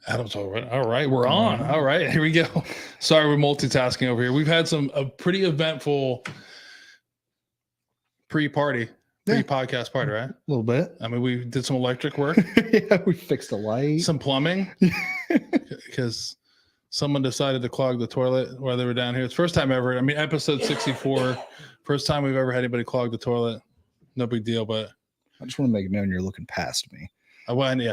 Adam's all right. All right, we're on. All right, here we go. Sorry, we're multitasking over here. We've had a pretty eventful pre-podcast party, right? A little bit. I mean, we did some electric work. Yeah, we fixed the light. Some plumbing. Because someone decided to clog the toilet while they were down here. It's first time ever. I mean, episode 64. First time we've ever had anybody clog the toilet. No big deal, but I just want to make it known you're looking past me. It wasn't you.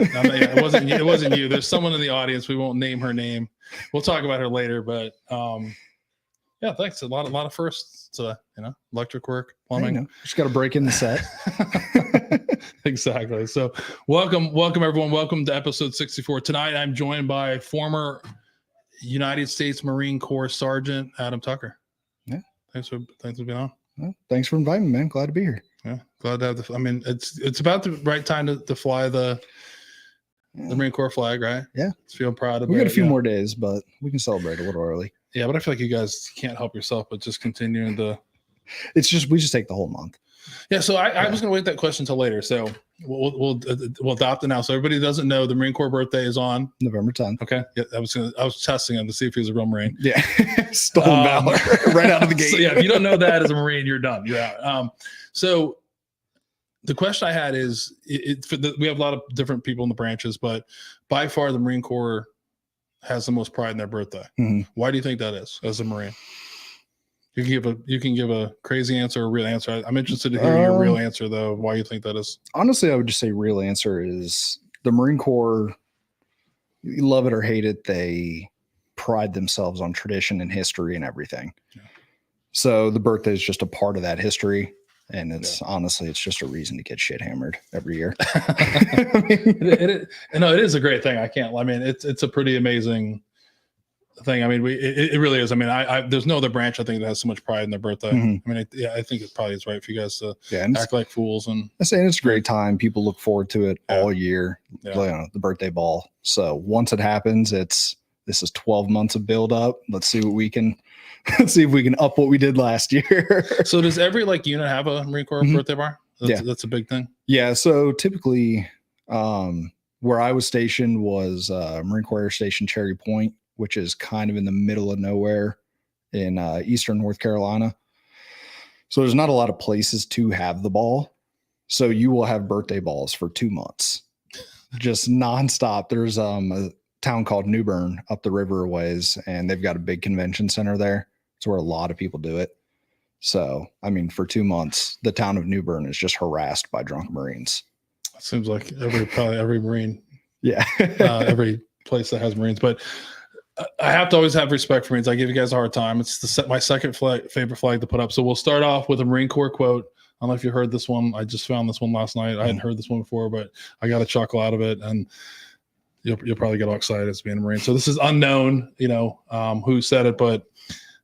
It wasn't you. There's someone in the audience. We won't name her name. We'll talk about her later. But yeah, thanks. A lot of firsts. Electric work, plumbing. Just got to break in the set. Exactly. So welcome everyone. Welcome to episode 64. Tonight I'm joined by former United States Marine Corps Sergeant Adam Tucker. Yeah. Thanks for being on. Well, thanks for inviting me, man. Glad to be here. Yeah, glad to have it's about the right time to fly the Marine Corps flag, right? Yeah. Feel proud of it. We got a few more days, but we can celebrate a little early. Yeah, but I feel like you guys can't help yourself but just continuing to. We just take the whole month. Yeah, so I was going to wait that question until later. So we'll adopt it now. So everybody doesn't know the Marine Corps birthday is on November 10th. Okay. Yeah, I was testing him to see if he was a real Marine. Yeah, stolen valor right out of the gate. So yeah, if you don't know that as a Marine, you're done. You're out. So the question I had is, we have a lot of different people in the branches, but by far the Marine Corps has the most pride in their birthday. Mm-hmm. Why do you think that is as a Marine? You can give a crazy answer or a real answer. I'm interested to hear your real answer, though. Why you think that is? Honestly, I would just say real answer is the Marine Corps. You love it or hate it, they pride themselves on tradition and history and everything. Yeah. So the birthday is just a part of that history, and honestly, it's just a reason to get shit hammered every year. It is a great thing. It's a pretty amazing thing. I mean, it really is. I mean, there's no other branch I think that has so much pride in their birthday. Mm-hmm. I mean, I think it probably is right for you guys to act like fools. And I'm saying it's a great time. People look forward to it all year. The birthday ball. So once it happens, this is 12 months of build up. Let's see if we can up what we did last year. So does every unit have a Marine Corps birthday bar? That's a big thing. Yeah. So typically, where I was stationed was Marine Corps Air Station Cherry Point, which is kind of in the middle of nowhere in eastern North Carolina. So there's not a lot of places to have the ball. So you will have birthday balls for 2 months, just nonstop. There's a town called New Bern up the river a ways, and they've got a big convention center there. It's where a lot of people do it. So, I mean, for 2 months, the town of New Bern is just harassed by drunk Marines. It seems like probably every Marine. Yeah. Every place that has Marines, but I have to always have respect for Marines. I give you guys a hard time. It's my second favorite flag to put up. So we'll start off with a Marine Corps quote. I don't know if you heard this one. I just found this one last night. I hadn't heard this one before, but I got a chuckle out of it, and you'll probably get all excited as being a Marine. So this is unknown, who said it, but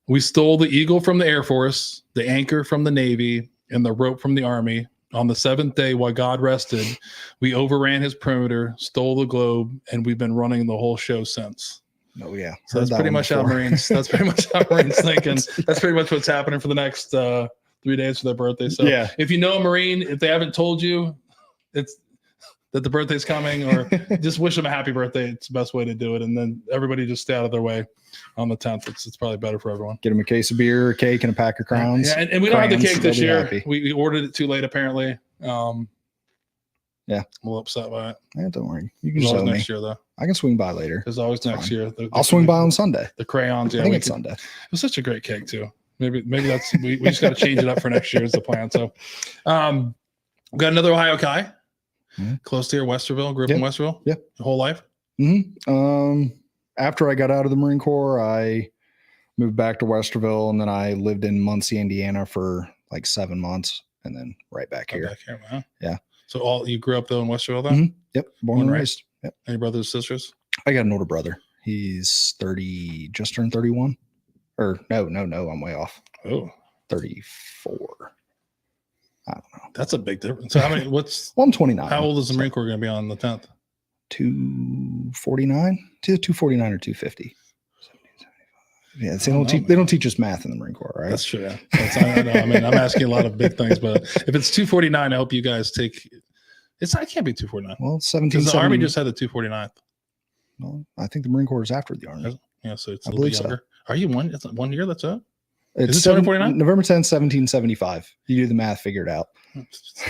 we stole the eagle from the Air Force, the anchor from the Navy, and the rope from the Army. On the seventh day, while God rested, we overran his perimeter, stole the globe, and we've been running the whole show since. Oh yeah. So that's pretty much how Marines. That's pretty much how Marines thinking. That's pretty much what's happening for the next 3 days for their birthday. So if you know a Marine, if they haven't told you, it's that the birthday's coming, or just wish them a happy birthday. It's the best way to do it. And then everybody just stay out of their way on the 10th. It's probably better for everyone. Get them a case of beer, a cake, and a pack of crowns. Yeah, and we don't have the cake this year. We ordered it too late apparently. Yeah, I'm a little upset by it. Yeah, don't worry. You can show me next year though. I can swing by later. There's always next year. I'll swing by on Sunday. The crayons. Yeah, I think it's Sunday. It was such a great cake too. Maybe that's we just got to change it up for next year is the plan. So, we got another Ohio Chi, close to here, Westerville. Grew up in Westerville. Yeah, your whole life. Mm-hmm. After I got out of the Marine Corps, I moved back to Westerville, and then I lived in Muncie, Indiana for like 7 months, and then right back here. Wow. Yeah. So you grew up though in Westerville then? Mm-hmm. Yep. Born and raised. Yep. Any brothers, sisters? I got an older brother. He's 30, just turned 31. Or no, I'm way off. Oh, 34. I don't know. That's a big difference. So how many, I'm 29. How old is the Marine Corps going to be on the 10th? 249, 249 or 250. Yeah, they don't teach us math in the Marine Corps, right? That's true. Yeah. I know. I mean, I'm asking a lot of big things, but if it's 249, I hope you guys take. It can't be 249. Well, 17. Because the Army just had the 249th. Well, I think the Marine Corps is after the Army. Yeah, so it's I a little bit believe so. younger. Are you one? It's 1 year. That's it. It's Is it 2049? November 10th, 1775. You do the math, figure it out.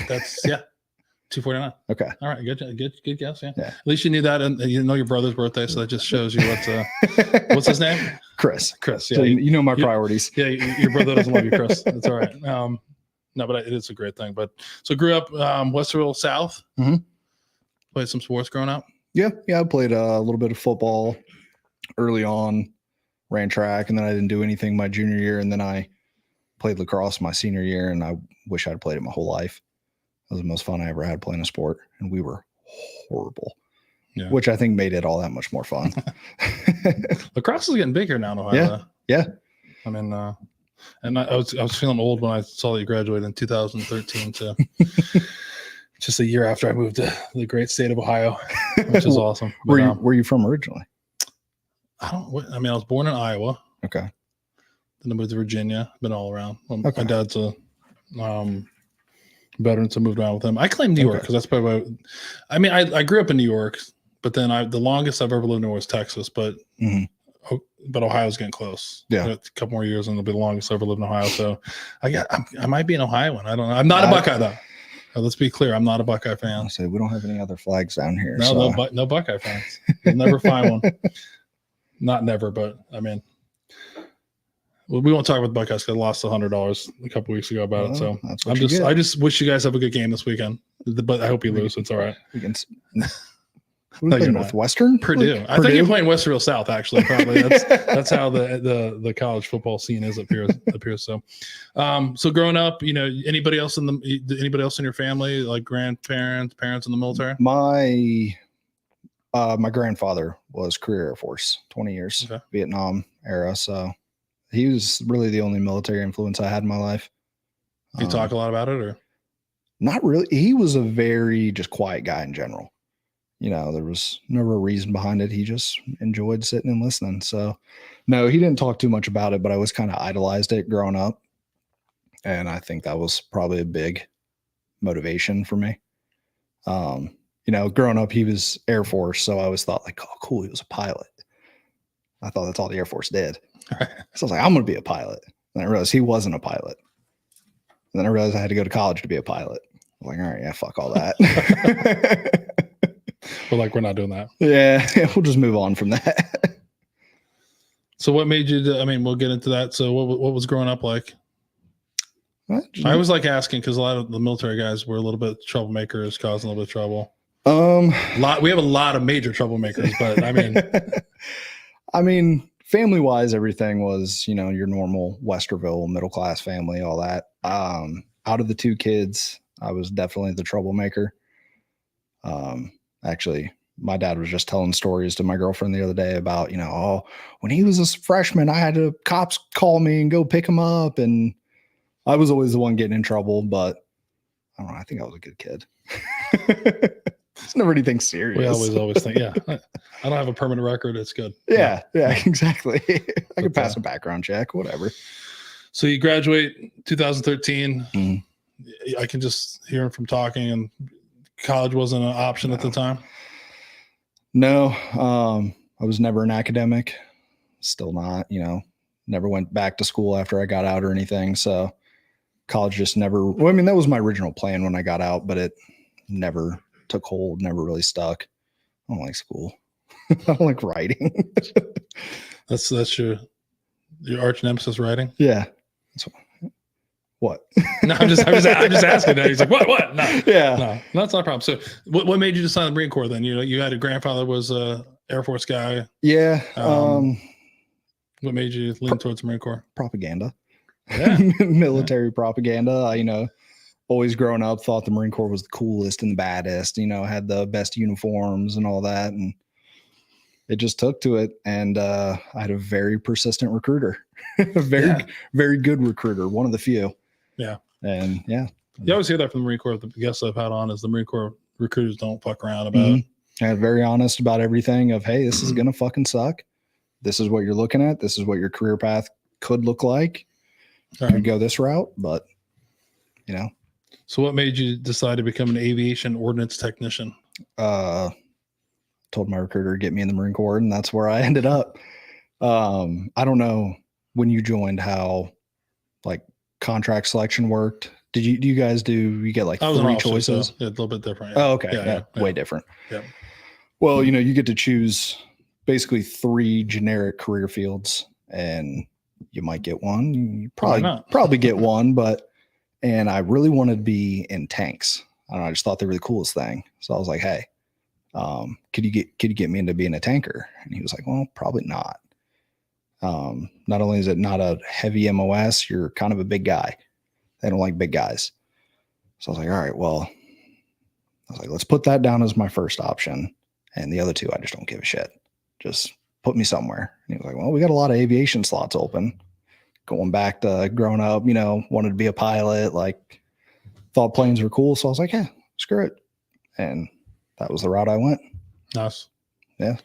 That's 249. Okay. All right, good guess. Yeah. Yeah. At least you knew that, and you know your brother's birthday, so that just shows you what's his name? Chris. Chris. Yeah. So you know my priorities. Yeah, your brother doesn't love you, Chris. That's all right. No, but it is a great thing. But so grew up Westerville South. Mm-hmm. Played some sports growing up. Yeah. I played a little bit of football early on, ran track, and then I didn't do anything my junior year, and then I played lacrosse my senior year, and I wish I'd played it my whole life. It was the most fun I ever had playing a sport, and we were horrible, which I think made it all that much more fun. Lacrosse is getting big here now in Ohio. Yeah. I mean, and I was feeling old when I saw that you graduated in 2013. So just a year after I moved to the great state of Ohio, which is awesome. But, where you from originally? I was born in Iowa. Okay. Then I moved to Virginia. Been all around. My dad's a veteran, so I moved around with him. I claim New York because that's probably. I grew up in New York, but then the longest I've ever lived in was Texas. But but Ohio's getting close. Yeah, a couple more years and it'll be the longest I've ever lived in Ohio. So I might be an Ohioan. I don't know. I'm not a Buckeye though. Let's be clear. I'm not a Buckeye fan. So we don't have any other flags down here. No Buckeye fans. You'll never find one. Not never, but I mean, we won't talk about the Buckeyes because I lost $100 a couple weeks ago about it. So I just wish you guys have a good game this weekend. But I hope you lose. It's all right. Northwestern, Purdue. I think you're playing Westerville South. Actually, probably that's how the college football scene is appears. So, so growing up, anybody else in your family, like grandparents, parents in the military? My grandfather was career Air Force, 20 years, Vietnam era. So he was really the only military influence I had in my life. Do you talk a lot about it, or not really? He was a very just quiet guy in general. There was never a reason behind it. He just enjoyed sitting and listening. So no, he didn't talk too much about it, but I was kind of idolized it growing up. And I think that was probably a big motivation for me. Growing up, he was Air Force. So I always thought like, oh, cool. He was a pilot. I thought that's all the Air Force did. So I was like, I'm going to be a pilot. And I realized he wasn't a pilot. And then I realized I had to go to college to be a pilot. I'm like, all right, yeah, fuck all that. We're not doing that. Yeah, we'll just move on from that. So what made you we'll get into that. So what was growing up like? I was asking because a lot of the military guys were a little bit troublemakers, causing a little bit of trouble. We have a lot of major troublemakers, but family wise, everything was, your normal Westerville middle class family, all that. Out of the two kids, I was definitely the troublemaker. Actually, my dad was just telling stories to my girlfriend the other day about, when he was a freshman, I had cops call me and go pick him up. And I was always the one getting in trouble, but I don't know. I think I was a good kid. It's never anything serious. We always think, yeah, I don't have a permanent record. It's good. Yeah, exactly. I could pass a background check, whatever. So you graduate 2013. Mm-hmm. I can just hear him from talking, and college wasn't an option at the time. No, I was never an academic. Still not, never went back to school after I got out or anything. So college just never, that was my original plan when I got out, but it never took hold, never really stuck. I don't like school. I don't like writing. That's your arch nemesis, writing? Yeah. What? No, I'm just asking. He's like, what? No, yeah, no, that's not a problem. So, what made you decide the Marine Corps then? You had a grandfather was a Air Force guy. Yeah. What made you lean towards the Marine Corps? Propaganda. Yeah. Military propaganda. Always growing up, thought the Marine Corps was the coolest and the baddest. Had the best uniforms and all that, and it just took to it. And I had a very persistent recruiter, a very good recruiter, one of the few. Yeah. And yeah. You always hear that from the Marine Corps. The guests I've had on is the Marine Corps recruiters don't fuck around about it. And very honest about everything of, hey, this is going to fucking suck. This is what you're looking at. This is what your career path could look like. You could go this route, but So what made you decide to become an aviation ordnance technician? told my recruiter to get me in the Marine Corps, and that's where I ended up. I don't know when you joined how like contract selection worked. Do you guys you get like I was an 3 officer, choices? so yeah, a little bit different. Oh, okay. Yeah, way different. Yeah. Well, you get to choose basically 3 generic career fields, and you might get one. You probably get one, and I really wanted to be in tanks. I don't know, I just thought they were the coolest thing. So I was like, hey, could you get me into being a tanker? And he was like, well, probably not. Not only is it not a heavy MOS, you're kind of a big guy. They don't like big guys. So I was like, all right, well, let's put that down as my first option. And the other 2, I just don't give a shit. Just put me somewhere. And he was like, well, we got a lot of aviation slots open. Going back to growing up, wanted to be a pilot, like thought planes were cool. So I was like, yeah, screw it. And that was the route I went. Nice. Yeah.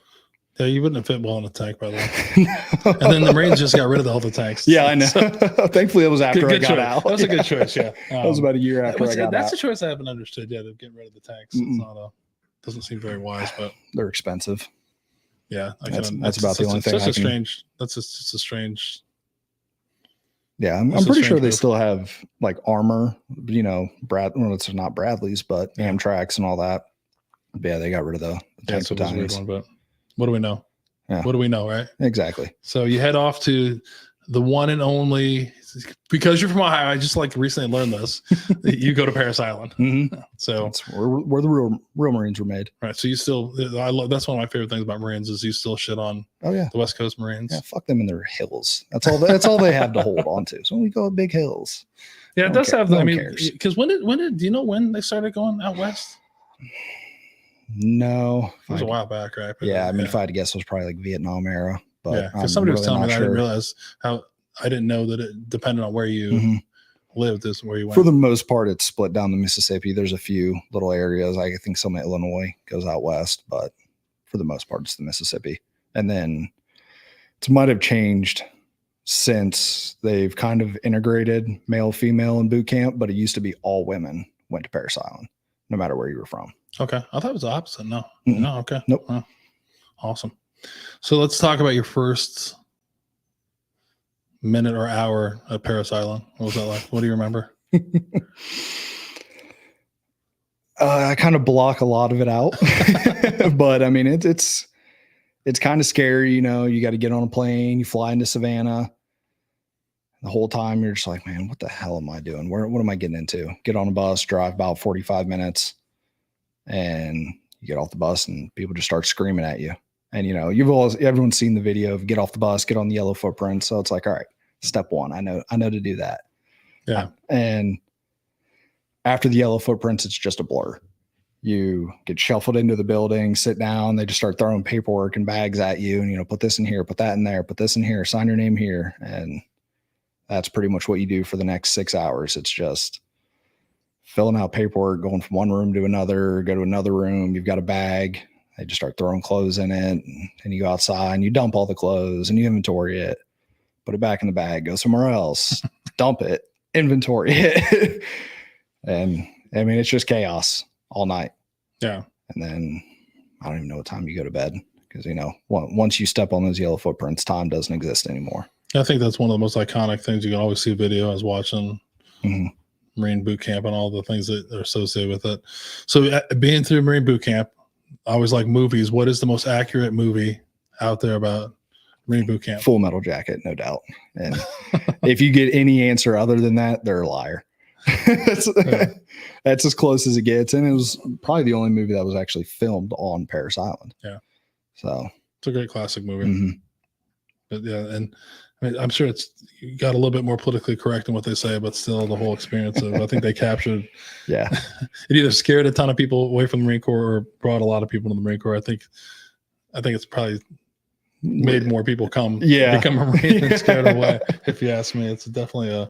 Yeah, you wouldn't have fit well in a tank, by the way. And then the Marines just got rid of all the tanks. Yeah, I know. So, thankfully, it was after I got choice. out. That was a good choice, yeah. That was about a year after I got out. That's a choice I haven't understood yet, of getting rid of the tanks. It's not doesn't seem very wise, but they're expensive. Yeah, that's about the only thing. That's just a strange. Yeah, I'm pretty sure they still have like armor, it's not Bradley's, but Amtrak's and all that. But yeah, they got rid of the tank battalions. But what do we know? Yeah. What do we know, right? Exactly. So you head off to the one and only, because you're from Ohio, I just recently learned this. You go to Parris Island. Mm-hmm. So that's where the real Marines were made. Right. So that's one of my favorite things about Marines is you still shit on the West Coast Marines. Yeah, fuck them and their hills. That's all they have to hold on to. So we go big hills. Yeah, it does have because when do you know when they started going out west? No. It was a while back, right? But yeah, if I had to guess, it was probably like Vietnam era. But because somebody was telling me that, I didn't realize I didn't know that it depended on where you lived is where you went. For the most part, it's split down the Mississippi. There's a few little areas. I think some of Illinois goes out west, but for the most part, it's the Mississippi. And then it might have changed since they've kind of integrated male, female in boot camp, but it used to be all women went to Parris Island, no matter where you were from. Okay. I thought it was the opposite. No. Mm-hmm. No. Okay. Nope. Oh, awesome. So let's talk about your first minute or hour at Parris Island. What was that like? What do you remember? I kind of block a lot of it out, but I mean, it's kind of scary. You got to get on a plane, you fly into Savannah. The whole time you're just like, man, what the hell am I doing? What am I getting into? Get on a bus, drive about 45 minutes, and you get off the bus and people just start screaming at you. And everyone's seen the video of get off the bus, get on the yellow footprint. So it's like, all right, step 1, I know to do that. Yeah. And after the yellow footprints, it's just a blur. You get shuffled into the building, sit down, they just start throwing paperwork and bags at you, and put this in here, put that in there, put this in here, sign your name here. And that's pretty much what you do for the next 6 hours. It's just filling out paperwork, going from one room to another, go to another room, you've got a bag. They just start throwing clothes in it, and you go outside and you dump all the clothes and you inventory it, put it back in the bag, go somewhere else, dump it, inventory it. And I mean, it's just chaos all night. Yeah. And then I don't even know what time you go to bed because, once you step on those yellow footprints, time doesn't exist anymore. I think that's one of the most iconic things. You can always see video as watching Marine boot camp and all the things that are associated with it. So being through Marine boot camp, I always like movies. What is the most accurate movie out there about Marine boot camp? Full Metal Jacket, no doubt. And if you get any answer other than that, they're a liar. That's as close as it gets. And it was probably the only movie that was actually filmed on Parris Island. Yeah. So it's a great classic movie. But yeah, and I mean, I'm sure it's got a little bit more politically correct in what they say, but still the whole experience of, I think they captured. Yeah. It either scared a ton of people away from the Marine Corps or brought a lot of people to the Marine Corps. I think it's probably made more people become a Marine than scared away. If you ask me, it's definitely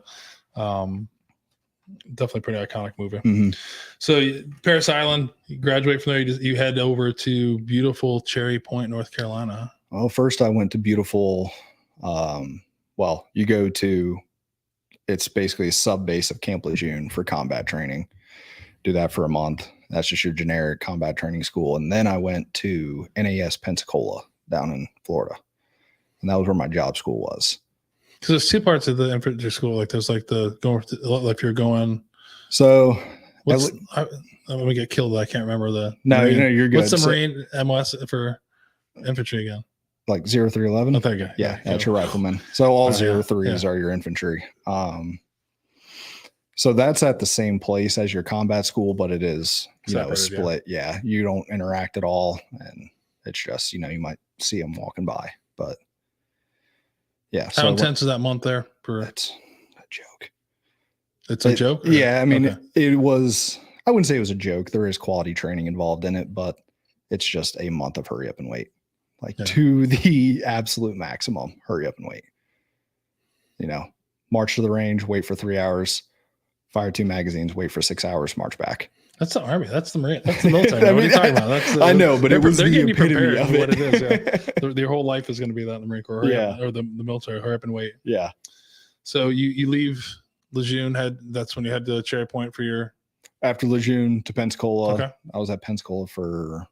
definitely pretty iconic movie. So Parris Island, you graduate from there, you head over to beautiful Cherry Point, North Carolina. Well, first I went to beautiful, you go to, it's basically a sub base of Camp Lejeune for combat training. do that for a month. That's just your generic combat training school. And then I went to NAS Pensacola down in Florida. And that was where my job school was. Because there's two parts of the infantry school. Like there's like the going, if you're going. So let me get killed. I can't remember the. No, Marine. You're good. What's the Marine MOS for infantry again? Like 0311? Oh, there you go. Yeah, that's your rifleman. So all 03s yeah. are your infantry. So that's at the same place as your combat school, but it is, split. Yeah. You don't interact at all. And it's just, you might see them walking by, but yeah. How intense is that month there? It's a joke. It's a joke? Or? Yeah. I mean, it was, I wouldn't say it was a joke. There is quality training involved in it, but it's just a month of hurry up and wait, to the absolute maximum, hurry up and wait. March to the range, wait for 3 hours, fire 2 magazines, wait for 6 hours, march back. That's the Army. That's the Marine. That's the military. What are you talking about? I know, but they're getting you prepared for what it is. Yeah. Their whole life is going to be that in the Marine Corps. Or the military. Hurry up and wait. Yeah. So you leave Lejeune. That's when you had to Cherry Point for your. After Lejeune to Pensacola. Okay. I was at Pensacola for,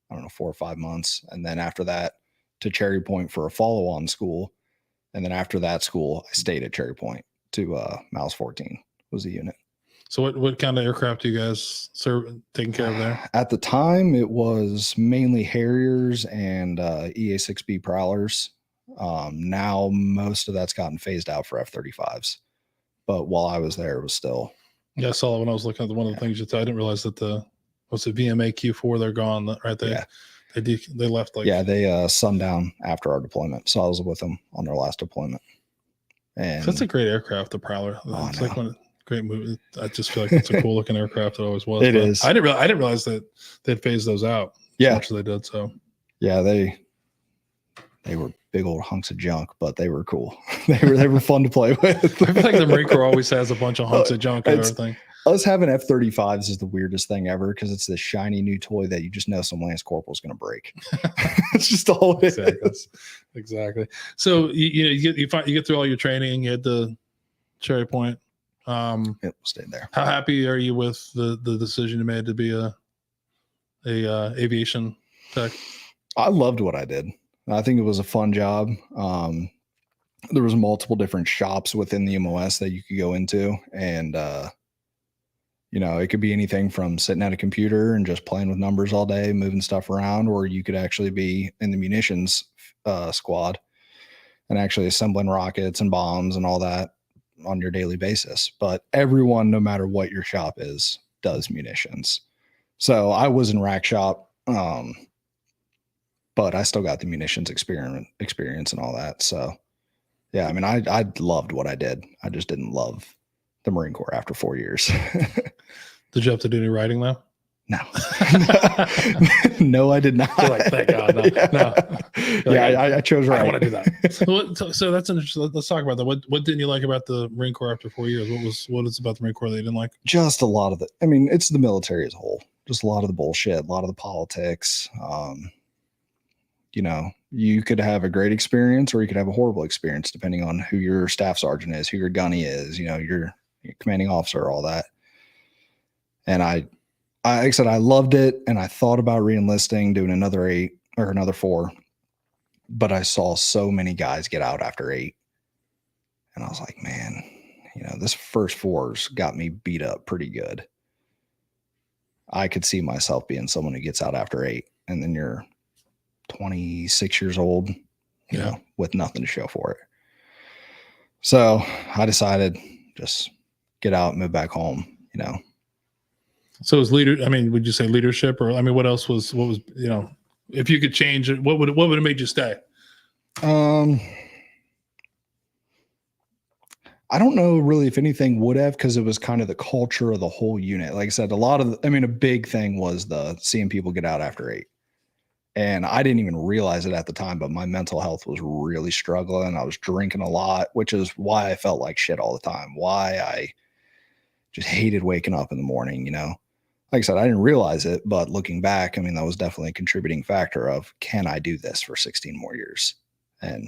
4 or 5 months. And then after that to Cherry Point for a follow-on school. And then after that school, I stayed at Cherry Point to Miles 14 was the unit. So what kind of aircraft do you guys taking care of there? At the time, it was mainly Harriers and EA-6B Prowlers. Now most of that's gotten phased out for F-35s. But while I was there, it was still. Yeah, I saw it when I was looking at one of the things you said. I didn't realize that what's the VMA Q4, they're gone, right? They left they sundown after our deployment. So I was with them on their last deployment. And that's a great aircraft, the Prowler. It's like great movie. I just feel like it's a cool looking aircraft. It always was. It is. I didn't realize that they'd phased those out. Yeah, as much as they did. So yeah, they were big old hunks of junk, but they were cool. they were fun to play with. I feel like the Marine Corps always has a bunch of hunks of junk and everything. Us having F-35s is the weirdest thing ever because it's this shiny new toy that you just know some Lance Corporal is going to break. It's just all it is. Exactly. So you get through all your training. You had the Cherry Point. We'll stay there. How happy are you with the decision you made to be a aviation tech? I loved what I did. I think it was a fun job. There was multiple different shops within the MOS that you could go into, and it could be anything from sitting at a computer and just playing with numbers all day, moving stuff around, or you could actually be in the munitions squad and actually assembling rockets and bombs and all that on your daily basis. But everyone, no matter what your shop is, does munitions. So I was in rack shop, but I still got the munitions experience and all that. So yeah, I mean, I loved what I did. I just didn't love the Marine Corps after 4 years. Did you have to do any writing though? No. No, I did not. You're like, thank God. No. I chose right. I want to do that. So that's interesting. Let's talk about that. What didn't you like about the Marine Corps after 4 years? What is about the Marine Corps that you didn't like? Just a lot of it's the military as a whole. Just a lot of the bullshit, a lot of the politics. You could have a great experience or you could have a horrible experience depending on who your staff sergeant is, who your gunny is, your commanding officer, all that. And like I said, I loved it. And I thought about re-enlisting, doing another 8 or another 4, but I saw so many guys get out after 8. And I was like, man, this first 4's got me beat up pretty good. I could see myself being someone who gets out after 8, and then you're 26 years old, with nothing to show for it. So I decided just get out, move back home, So is would you say leadership, or what else was if you could change it, what would have made you stay? I don't know really if anything would have, because it was kind of the culture of the whole unit. Like I said, a big thing was seeing people get out after 8. And I didn't even realize it at the time, but my mental health was really struggling. I was drinking a lot, which is why I felt like shit all the time. Why I just hated waking up in the morning, Like I said, I didn't realize it, but looking back, that was definitely a contributing factor of, can I do this for 16 more years? And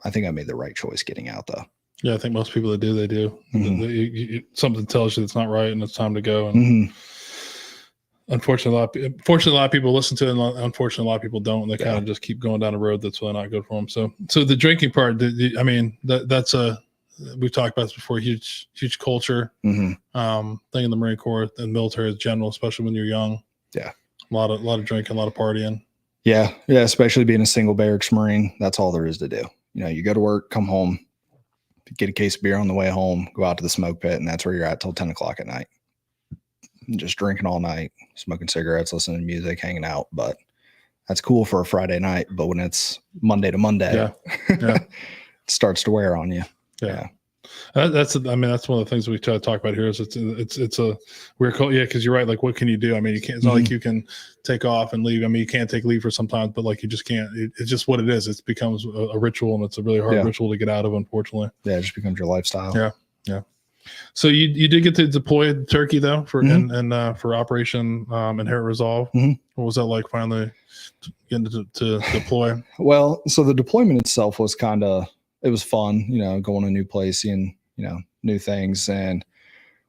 I think I made the right choice getting out, though. Yeah, I think most people that do, they do. Something tells you it's not right and it's time to go. And unfortunately, a lot of people listen to it, and unfortunately, a lot of people don't. And they kind of just keep going down a road that's really not good for them. So the drinking part, I mean, that's we've talked about this before. Huge culture thing in the Marine Corps and military in general, especially when you're young. Yeah, a lot of drinking, a lot of partying. Yeah, especially being a single barracks Marine. That's all there is to do. You go to work, come home, get a case of beer on the way home, go out to the smoke pit, and that's where you're at till 10 o'clock at night. Just drinking all night, smoking cigarettes, listening to music, hanging out. But that's cool for a Friday night. But when it's Monday to Monday, it starts to wear on you. Yeah. That's one of the things we try to talk about here is it's a weird cult. Yeah, because you're right. Like, what can you do? I mean, you can't. It's not like you can take off and leave. I mean, you can't take leave for sometimes, but like you just can't. It's just what it is. It becomes a ritual, and it's a really hard ritual to get out of. Unfortunately. Yeah, it just becomes your lifestyle. Yeah. So you did get to deploy to Turkey though for for Operation Inherent Resolve. What was that like finally getting to deploy? Well, so the deployment itself was it was fun, going to a new place, seeing, new things. And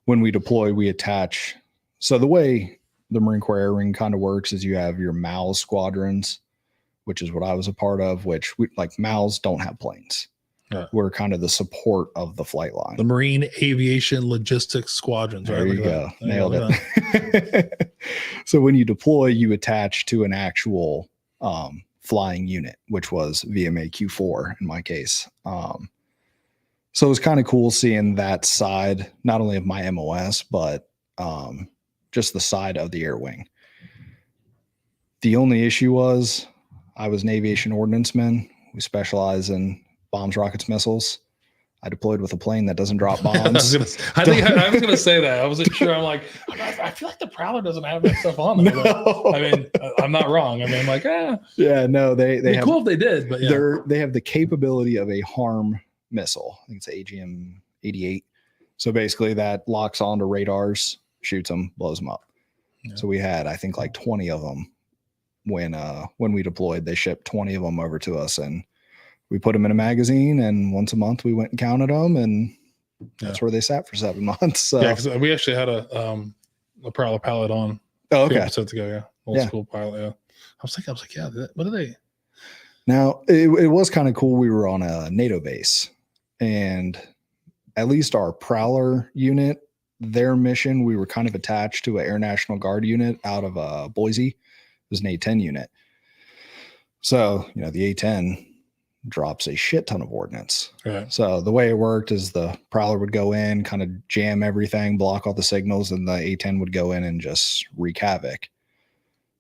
when we deploy, we attach. So the way the Marine Corps Air Wing kind of works is you have your MALS squadrons, which is what I was a part of, which MALS don't have planes. Yeah. We're kind of the support of the flight line. The Marine Aviation Logistics Squadrons. There you go. Nailed it. So when you deploy, you attach to an actual flying unit, which was VMA Q4 in my case. So it was kind of cool seeing that side, not only of my MOS, but just the side of the air wing. The only issue was I was an aviation ordnanceman. We specialize in bombs, rockets, missiles. I deployed with a plane that doesn't drop bombs. I was going to say that. I wasn't sure. I'm like, I feel like the Prowler doesn't have that stuff on there. No. I mean, I'm not wrong. I mean, I'm like, Yeah, no, they have, cool if they did, but they have the capability of a HARM missile. I think it's AGM-88. So basically that locks onto radars, shoots them, blows them up. Yeah. So we had, I think, like 20 of them when we deployed. They shipped 20 of them over to us, and we put them in a magazine, and once a month we went and counted them, and that's where they sat for 7 months. So. Yeah, because we actually had a Prowler pilot on. Oh, okay. Episodes ago, old school pilot. Yeah, I was like, what are they? Now it was kind of cool. We were on a NATO base, and at least our Prowler unit, their mission, we were kind of attached to an Air National Guard unit out of Boise. It was an A-10 unit. So the A-10 drops a shit ton of ordnance. Right. So the way it worked is the Prowler would go in, kind of jam everything, block all the signals, and the A-10 would go in and just wreak havoc.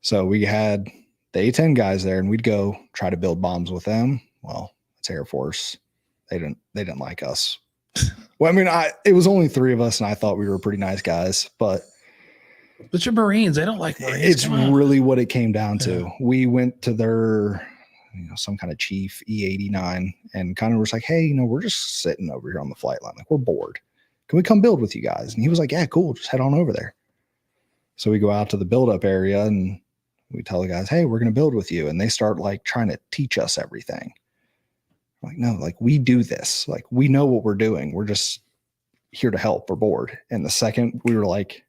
So we had the A-10 guys there, and we'd go try to build bombs with them. Well, it's Air Force. They didn't like us. Well, I mean, it was only 3 of us, and I thought we were pretty nice guys, but you're Marines. They don't like Marines. It's really what it came down to. We went to their some kind of chief E89 and kind of was like, hey, we're just sitting over here on the flight line. Like, we're bored. Can we come build with you guys? And he was like, yeah, cool. Just head on over there. So we go out to the build-up area, and we tell the guys, hey, we're going to build with you. And they start trying to teach us everything. I'm like, no, we do this. We know what we're doing. We're just here to help. We're bored. And the second we were like,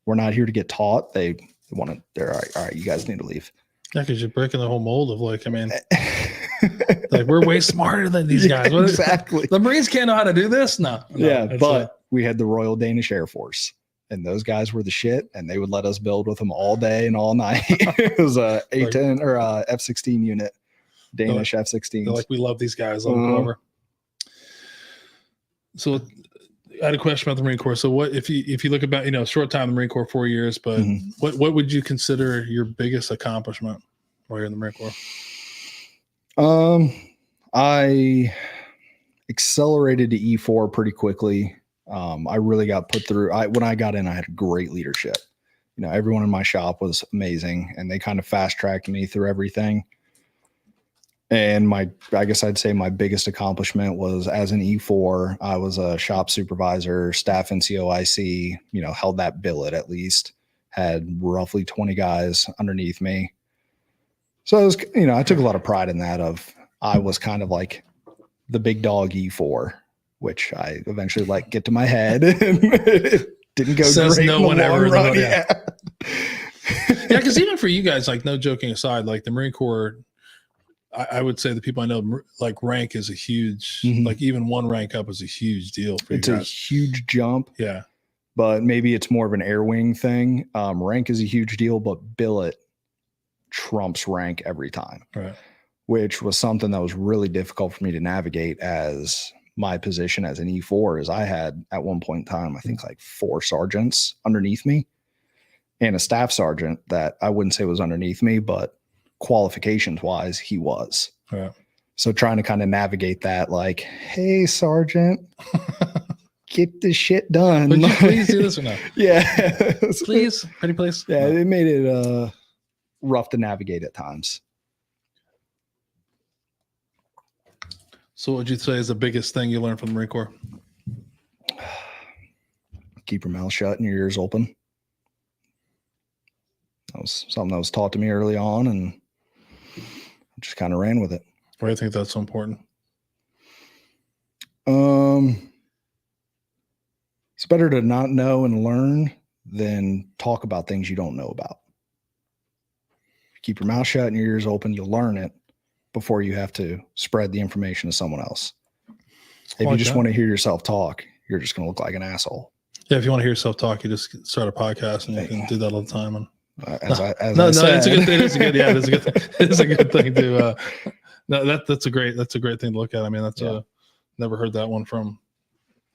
we're not here to get taught, they're all right, you guys need to leave. Yeah, because you're breaking the whole mold of we're way smarter than these guys. Yeah, exactly. The Marines can't know how to do this? No. Yeah, but we had the Royal Danish Air Force, and those guys were the shit, and they would let us build with them all day and all night. It was a A-10 or a F-16 unit, Danish F-16s. They're like, we love these guys. Over. So I had a question about the Marine Corps. So what if you look about short time in the Marine Corps, 4 years, but what would you consider your biggest accomplishment while you're in the Marine Corps? I accelerated to E4 pretty quickly. I really got put through. When I got in, I had great leadership. Everyone in my shop was amazing, and they kind of fast tracked me through everything. And I guess I'd say my biggest accomplishment was as an E4, I was a shop supervisor, staff NCOIC, held that billet at least, had roughly 20 guys underneath me. So it was, I took a lot of pride in that I was kind of like the big dog E4. Which I eventually get to my head. And it didn't go says great no in the one long ever. run. Yeah, because even for you guys, like no joking aside, like the Marine Corps, I would say the people I know, like rank is a huge, like even one rank up is a huge deal for you guys. It's a huge jump. Yeah. But maybe it's more of an air wing thing. Rank is a huge deal, but billet trumps rank every time. Right. Which was something that was really difficult for me to navigate as my position as an E4 is I had at one point in time, I think like 4 sergeants underneath me and a staff sergeant that I wouldn't say was underneath me, but qualifications wise, he was. Right. So trying to kind of navigate that like, hey, sergeant, get this shit done. Would you please do this or not? Yeah. Please. Pretty please. Yeah. It made it rough to navigate at times. So what would you say is the biggest thing you learned from the Marine Corps? Keep your mouth shut and your ears open. That was something that was taught to me early on, and I just kind of ran with it. Why do you think that's so important? It's better to not know and learn than talk about things you don't know about. Keep your mouth shut and your ears open. You'll learn it before you have to spread the information to someone else. If you just want to hear yourself talk, you're just going to look like an asshole. Yeah, if you want to hear yourself talk, you just start a podcast, and you can do that all the time. And I it's said. a good thing. It's a good, yeah, it's a good thing. It's a good thing to. No, that's a great thing to look at. I mean, that's never heard that one from,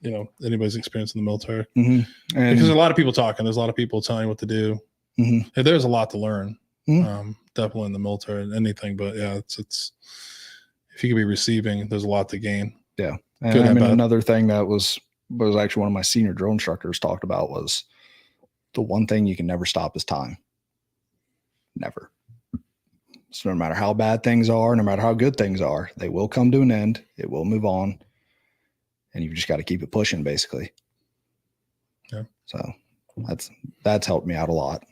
anybody's experience in the military. Mm-hmm. Because there's a lot of people talking. There's a lot of people telling you what to do. Mm-hmm. Hey, there's a lot to learn. Mm-hmm. Definitely in the military and anything, but yeah, it's if you could be receiving, there's a lot to gain. Yeah. And I mean, another thing that was actually one of my senior drill instructors talked about was the one thing you can never stop is time. Never. So no matter how bad things are, no matter how good things are, they will come to an end. It will move on. And you've just got to keep it pushing, basically. Yeah. So that's helped me out a lot.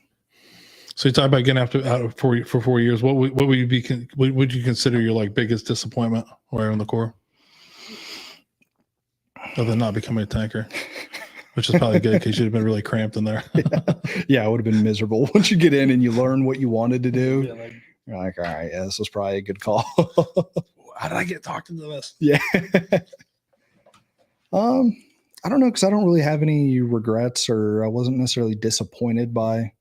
So you talk about getting out for 4 years. What would you be? Would you consider your like biggest disappointment while you're in the Corps? Other than not becoming a tanker, which is probably good because you'd have been really cramped in there. Yeah, it would have been miserable once you get in and you learn what you wanted to do. Yeah, you're like, all right, yeah, this was probably a good call. How did I get talked into this? Yeah. I don't know, because I don't really have any regrets, or I wasn't necessarily disappointed by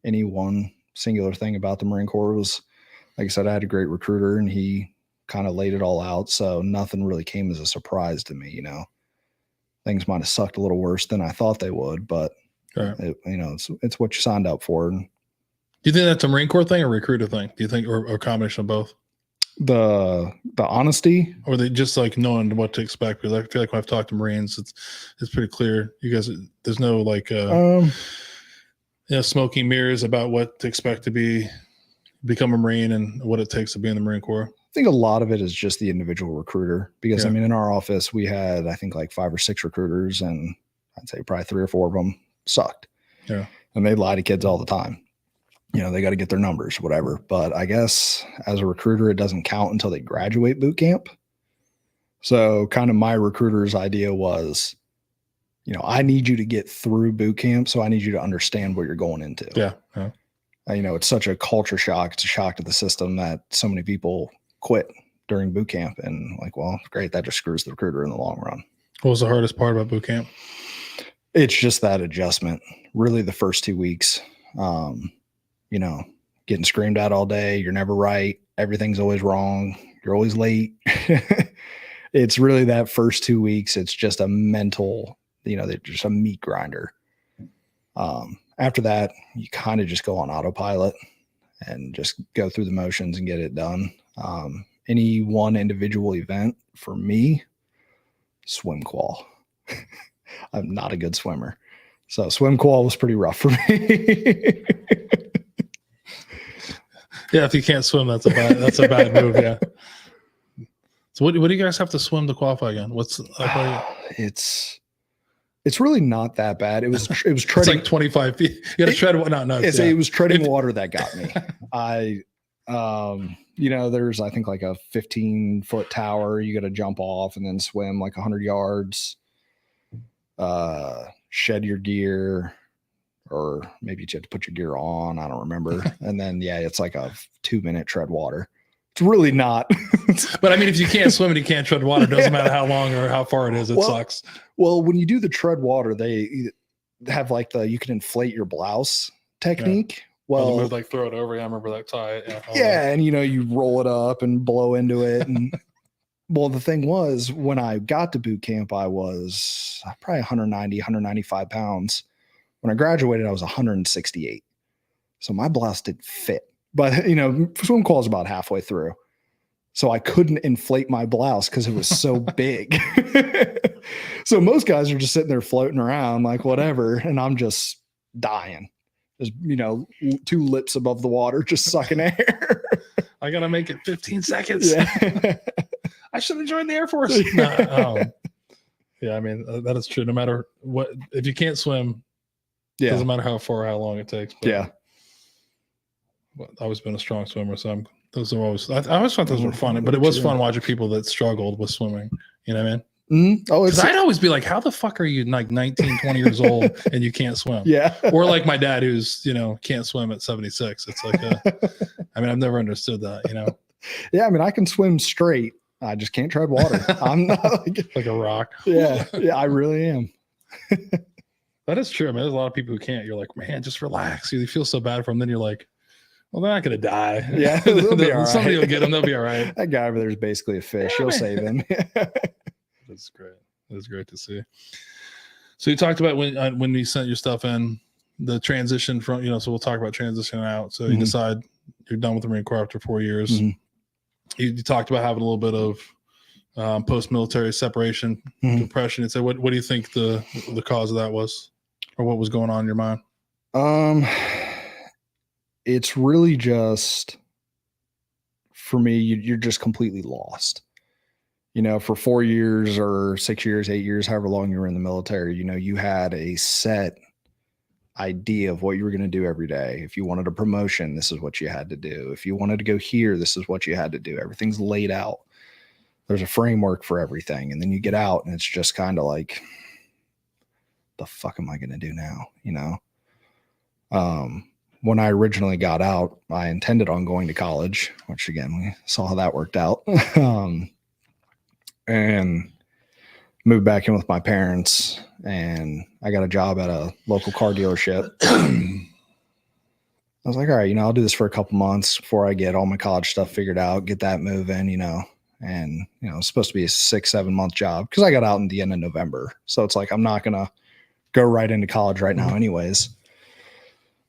any one singular thing about the Marine Corps. It was, like I said, I had a great recruiter and he kind of laid it all out. So nothing really came as a surprise to me. Things might have sucked a little worse than I thought they would, but it's what you signed up for. Do you think that's a Marine Corps thing or recruiter thing? Do you think, or a combination of both? The honesty, or they just like knowing what to expect? Because I feel like when I've talked to Marines, it's pretty clear. You guys, there's no like, smoking mirrors about what to expect to become a Marine and what it takes to be in the Marine Corps. I think a lot of it is just the individual recruiter, because I mean, in our office, we had, I think, like 5 or 6 recruiters, and I'd say probably 3 or 4 of them sucked. Yeah. And they lie to kids all the time. They got to get their numbers, whatever. But I guess as a recruiter, it doesn't count until they graduate boot camp. So kind of my recruiter's idea was, I need you to get through boot camp. So I need you to understand what you're going into. Yeah. It's such a culture shock. It's a shock to the system that so many people quit during boot camp. And like, well, great. That just screws the recruiter in the long run. What was the hardest part about boot camp? It's just that adjustment. Really the first 2 weeks, getting screamed at all day. You're never right. Everything's always wrong. You're always late. It's really that first 2 weeks. It's just a mental, they're just a meat grinder. After that, you kind of just go on autopilot and just go through the motions and get it done. Any one individual event for me, swim qual. I'm not a good swimmer. So swim qual was pretty rough for me. Yeah, if you can't swim, that's a bad move. Yeah. So what do you guys have to swim to qualify again? It's really not that bad. It was treading. It's like 25 feet. You got to tread. No. It was treading water that got me. there's, I think, like a 15-foot tower. You got to jump off and then swim like 100 yards, shed your gear, or maybe you have to put your gear on. I don't remember. And then, it's like a 2-minute tread water. It's really not. But I mean, if you can't swim and you can't tread water, it doesn't matter how long or how far it is. It sucks. Well, when you do the tread water, they have like you can inflate your blouse technique. Well, like throw it over. I remember that tie. And you roll it up and blow into it. And well, the thing was, when I got to boot camp, I was probably 190, 195 pounds. When I graduated, I was 168. So my blouse didn't fit. But, swim qual is about halfway through. So I couldn't inflate my blouse because it was so big. So most guys are just sitting there floating around like whatever. And I'm just dying. There's, 2 lips above the water, just sucking air. I got to make it 15 seconds. Yeah. I should have joined the Air Force. Yeah, I mean, that is true. No matter what, if you can't swim, it doesn't matter how far or how long it takes. But, I've always been a strong swimmer. So those are always, I always thought those were fun, but it was fun watching people that struggled with swimming. You know what I mean? Mm-hmm. Oh, I'd always be like, how the fuck are you like 19, 20 years old and you can't swim? Yeah. Or like my dad, who's, can't swim at 76. It's like, I mean, I've never understood that, Yeah. I mean, I can swim straight. I just can't tread water. I'm not like a rock. Yeah. Yeah. I really am. That is true. I mean, there's a lot of people who can't. You're like, man, just relax. You feel so bad for them. Then you're like, well, they're not going to die. Yeah. Somebody will get them. They'll be all right. That guy over there is basically a fish. He'll save him. That's great. That's great to see. So you talked about when you sent your stuff in, the transition from, so we'll talk about transitioning out. So you decide you're done with the Marine Corps after 4 years. You talked about having a little bit of post-military separation, depression. And so what do you think the cause of that was, or what was going on in your mind? It's really just, for me, you're just completely lost. For 4 years or 6 years, 8 years, however long you were in the military, you had a set idea of what you were going to do every day. If you wanted a promotion, this is what you had to do. If you wanted to go here, this is what you had to do. Everything's laid out. There's a framework for everything. And then you get out and it's just kind of like, the fuck am I going to do now? When I originally got out, I intended on going to college, which again, we saw how that worked out. And moved back in with my parents, and I got a job at a local car dealership. I was like, all right, I'll do this for a couple months before I get all my college stuff figured out, get that moving, and, it's supposed to be a 6-7 month job because I got out in the end of November. So it's like, I'm not going to go right into college right now anyways.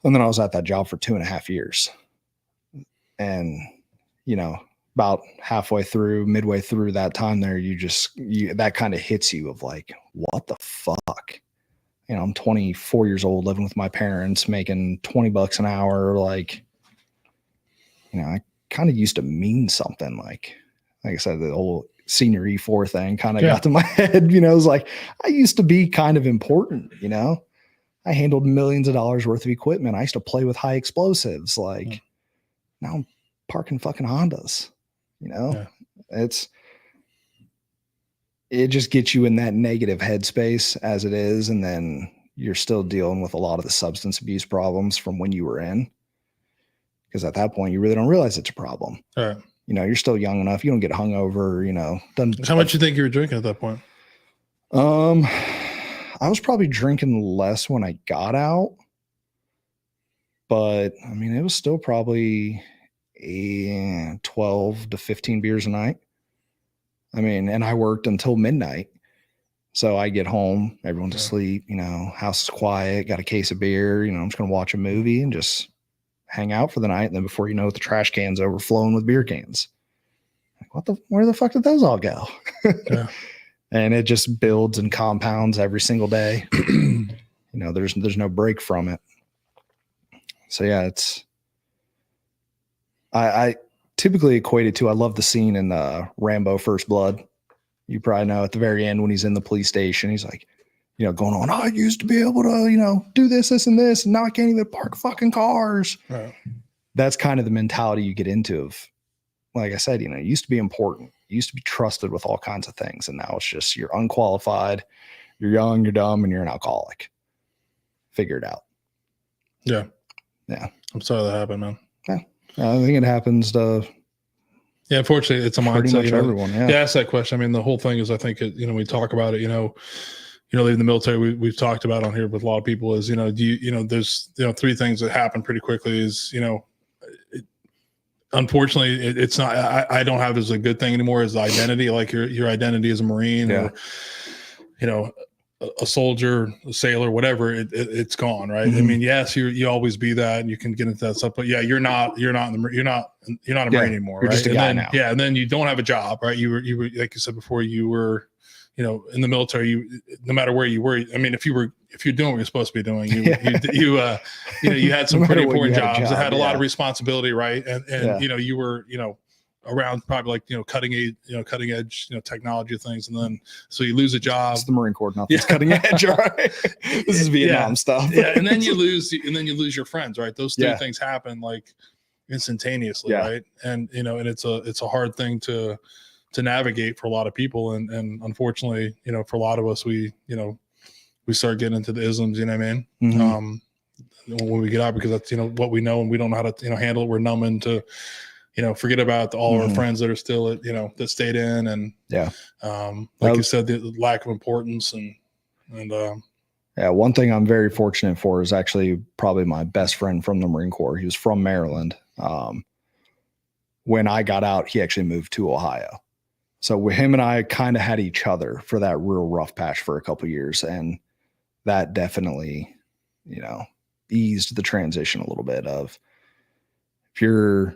And then I was at that job for 2.5 years. And, about midway through that time there, that kind of hits you of like, what the fuck? I'm 24 years old, living with my parents, making $20 an hour. Like, I kind of used to mean something. Like I said, the whole senior E4 thing kind of got to my head. It was like, I used to be kind of important, I handled millions of dollars worth of equipment. I used to play with high explosives. Like now I'm parking fucking Hondas. It just gets you in that negative headspace as it is. And then you're still dealing with a lot of the substance abuse problems from when you were in. Because at that point, you really don't realize it's a problem. All right. You're still young enough. You don't get hungover, How much you think you were drinking at that point? I was probably drinking less when I got out. But, I mean, it was still probably 12 to 15 beers a night. I mean, and I worked until midnight. So I get home, everyone's asleep, house is quiet, got a case of beer, I'm just going to watch a movie and just hang out for the night. And then before you know it, the trash can's overflowing with beer cans. Like, where the fuck did those all go? Yeah. And it just builds and compounds every single day. There's no break from it. So yeah, I typically equate it to, I love the scene in Rambo First Blood. You probably know at the very end when he's in the police station, he's like, going on, I used to be able to, do this, and this, and now I can't even park fucking cars. Right. That's kind of the mentality you get into of, like I said, it used to be important. You used to be trusted with all kinds of things. And now it's just, you're unqualified, you're young, you're dumb, and you're an alcoholic. Figure it out. Yeah. Yeah. I'm sorry that happened, man. Yeah. I think it happens to, yeah, unfortunately, it's a pretty mindset. much everyone. Yeah. Yeah, ask that question. I mean, the whole thing is, I think, we talk about it, leaving the military, we've talked about on here with a lot of people is, there's, three things that happen pretty quickly is, unfortunately, it's not, I don't have it as a good thing anymore as identity, like your identity as a Marine or, a soldier, a sailor, whatever, it's gone. Right. I mean, yes, you always be that and you can get into that stuff, but yeah, you're not a Marine anymore. You're right. just a guy now. Yeah. And then you don't have a job, right. You were, like you said before, you were, in the military, no matter where you were, I mean, if you're doing what you're supposed to be doing, you had some pretty important jobs that had a lot of responsibility. Right. And you were, around probably like, cutting edge, technology things. And then, so you lose a job. It's the Marine Corps. Nothing's cutting edge. All right. This is Vietnam stuff. Yeah. And then you lose your friends, right? Those three things happen like instantaneously. Right. And, and it's a hard thing to navigate for a lot of people. And unfortunately, for a lot of us, we start getting into the isms, you know what I mean? Mm-hmm. When we get out, because that's, what we know and we don't know how to, handle it. We're numb into, forget about all our friends that are still at, that stayed in. And like you said, the lack of importance and one thing I'm very fortunate for is actually probably my best friend from the Marine Corps. He was from Maryland. When I got out, he actually moved to Ohio. So with him and I kind of had each other for that real rough patch for a couple of years. And that definitely, eased the transition a little bit of, if you're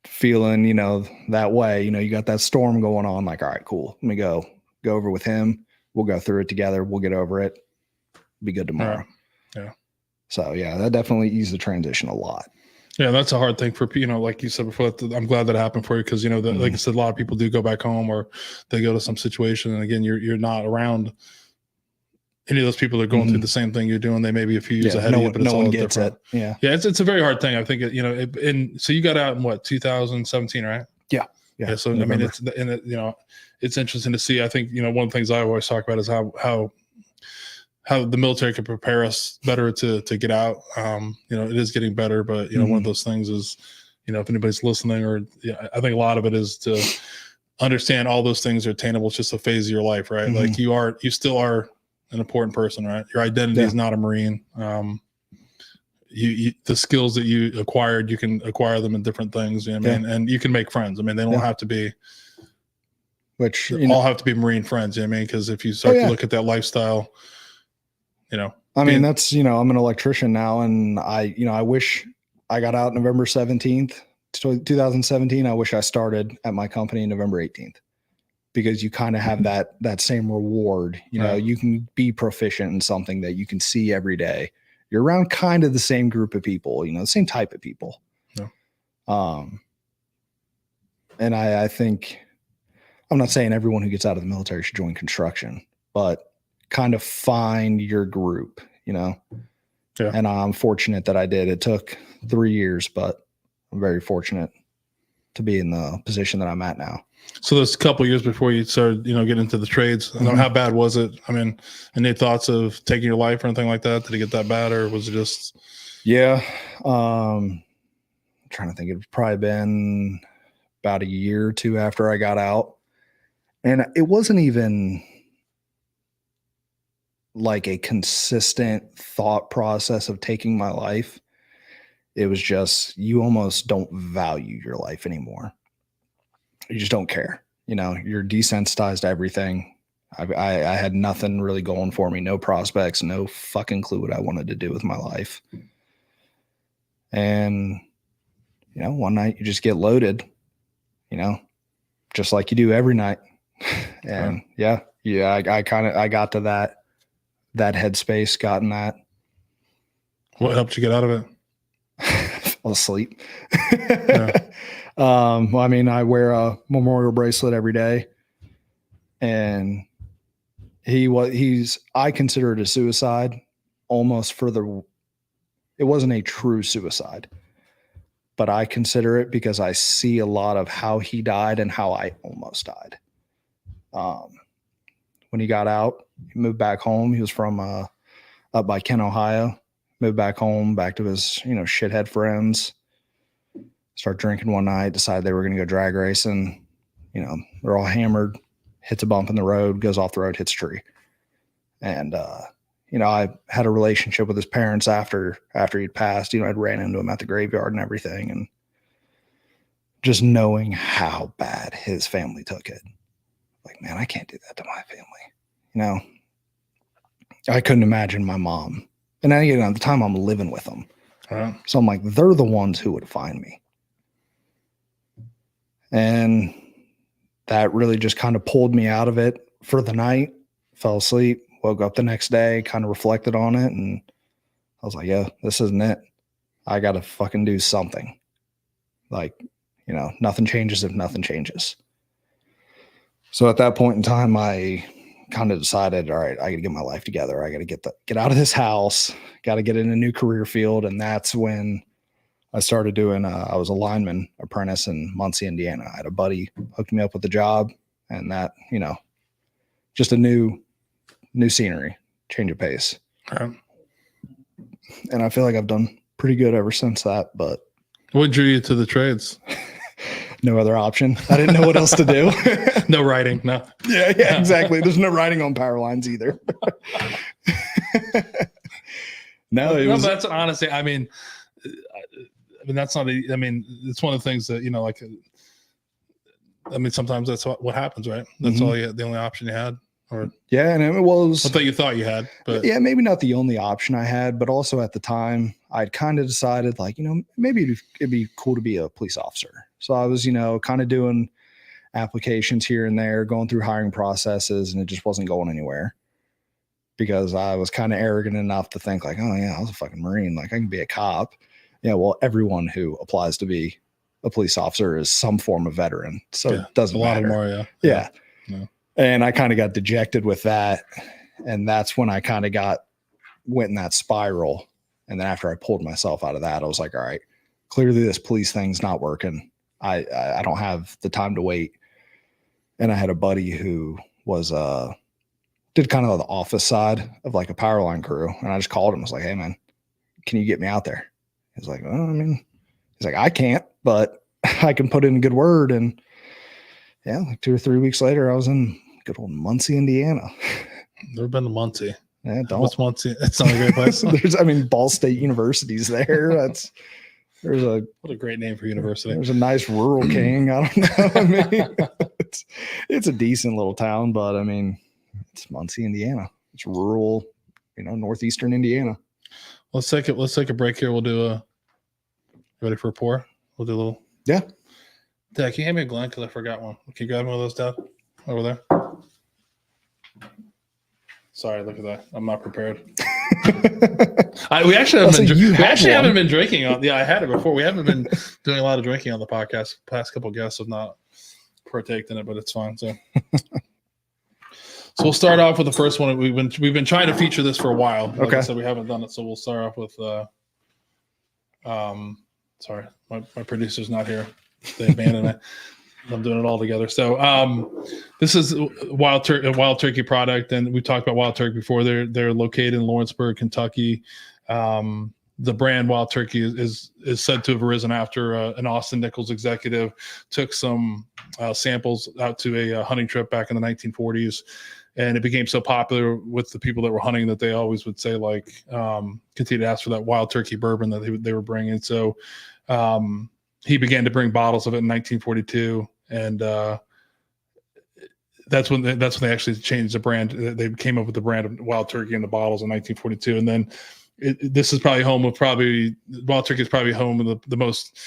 feeling, that way, you got that storm going on, like, all right, cool. Let me go over with him. We'll go through it together. We'll get over it. Be good tomorrow. Yeah. So that definitely eased the transition a lot. Yeah, that's a hard thing for like you said before. I'm glad that happened for you because like I said, a lot of people do go back home or they go to some situation, and again, you're not around any of those people that are going through the same thing you're doing. They may be a few years ahead of you, but it's all different. Yeah, it's a very hard thing. I think and so you got out in what 2017, right? Yeah. So November. I mean, it's interesting to see. I think one of the things I always talk about is how the military can prepare us better to get out. It is getting better, but one of those things is, if anybody's listening or I think a lot of it is to understand all those things are attainable. It's just a phase of your life, right? Like you still are an important person, right? Your identity is not a Marine. The skills that you acquired, you can acquire them in different things. You know what I mean? And you can make friends. I mean, they don't have to be, all have to be Marine friends. You know what I mean? Because if you start to look at that lifestyle, I mean, that's, I'm an electrician now, and I wish I got out November 17th, 2017. I wish I started at my company November 18th, because you kind of have that same reward. You can be proficient in something that you can see every day. You're around kind of the same group of people, the same type of people. Yeah. And I think, I'm not saying everyone who gets out of the military should join construction, but kind of find your group, and I'm fortunate that I did. It took 3 years, but I'm very fortunate to be in the position that I'm at now. So this couple of years before you started, getting into the trades, how bad was it? I mean, any thoughts of taking your life or anything like that? Did it get that bad, or was it just? Yeah. I'm trying to think. It's probably been about a year or two after I got out, and it wasn't even like a consistent thought process of taking my life. It was just, you almost don't value your life anymore. You just don't care. You're desensitized to everything. I had nothing really going for me, no prospects, no fucking clue what I wanted to do with my life. And, one night you just get loaded, just like you do every night. And I got to that headspace, gotten that. What helped you get out of it? Fall asleep. Well, I mean, I wear a memorial bracelet every day, and I consider it a suicide almost it wasn't a true suicide. but I consider it because I see a lot of how he died and how I almost died. When he got out, he moved back home. He was from up by Kent, Ohio. Moved back home, back to his, shithead friends. Start drinking one night, decided they were going to go drag racing. They're all hammered, hits a bump in the road, goes off the road, hits a tree. And, I had a relationship with his parents after he'd passed. I'd ran into him at the graveyard and everything. And just knowing how bad his family took it. Like, man, I can't do that to my family. I couldn't imagine my mom. And then, at the time I'm living with them. Right. So I'm like, they're the ones who would find me. And that really just kind of pulled me out of it for the night. Fell asleep, woke up the next day, kind of reflected on it. And I was like, yeah, this isn't it. I got to fucking do something. Like, nothing changes if nothing changes. So at that point in time, I kind of decided, all right, I got to get my life together. I got to get out of this house, got to get in a new career field. And that's when I started doing, I was a lineman apprentice in Muncie, Indiana. I had a buddy hooked me up with a job, and that, just a new scenery, change of pace. Right. And I feel like I've done pretty good ever since that, but. What drew you to the trades? No other option. I didn't know what else to do. No writing. No. Yeah, exactly. There's no writing on power lines either. No, that's honestly, I mean, that's not, it's one of the things that, sometimes that's what happens, right? That's all the only option you had. Or yeah, and it was. I thought you thought you had, but yeah, maybe not the only option I had, but also at the time I'd kind of decided like, maybe it'd be cool to be a police officer. So I was, kind of doing applications here and there, going through hiring processes, and it just wasn't going anywhere because I was kind of arrogant enough to think like, oh yeah, I was a fucking Marine. Like I can be a cop. Yeah. Well, everyone who applies to be a police officer is some form of veteran. So it doesn't matter. A lot more. Yeah. Yeah. And I kind of got dejected with that. And that's when I kind of went in that spiral. And then after I pulled myself out of that, I was like, all right, clearly this police thing's not working. I don't have the time to wait. And I had a buddy who was, did kind of the office side of like a power line crew. And I just called him. I was like, hey man, can you get me out there? He's like, he's like, I can't, but I can put in a good word. And yeah, like 2 or 3 weeks later, I was in good old Muncie, Indiana. Never been to Muncie. Yeah, don't. What's Muncie? It's not a great place. There's, Ball State University's there. What a great name for university. There's a nice rural king. I don't know. It's a decent little town, but it's Muncie, Indiana. It's rural, northeastern Indiana. Let's take a break here. We'll do ready for a pour? We'll do a little. Yeah. Dad, can you hand me a Glen? Because I forgot one. Can you grab one of those, Dad? Over there. Sorry, look at that. I'm not prepared. We actually haven't been drinking on. Yeah, I had it before. We haven't been doing a lot of drinking on the podcast. Past couple of guests have not partaked in it, but it's fine. So we'll start off with the first one. We've been trying to feature this for a while. Like okay. I said, we haven't done it, so we'll start off with. Sorry, my producer's not here. They abandoned it. I'm doing it all together. So this is Wild Turkey product, and we talked about Wild Turkey before. They're located in Lawrenceburg, Kentucky. The brand Wild Turkey is said to have arisen after an Austin Nichols executive took some samples out to a hunting trip back in the 1940s, and it became so popular with the people that were hunting that they always would say like continue to ask for that Wild Turkey bourbon that they were bringing. So he began to bring bottles of it in 1942, and that's when they actually changed the brand. They came up with the brand of Wild Turkey in the bottles in 1942, and then this is probably home of Wild Turkey is probably home of the most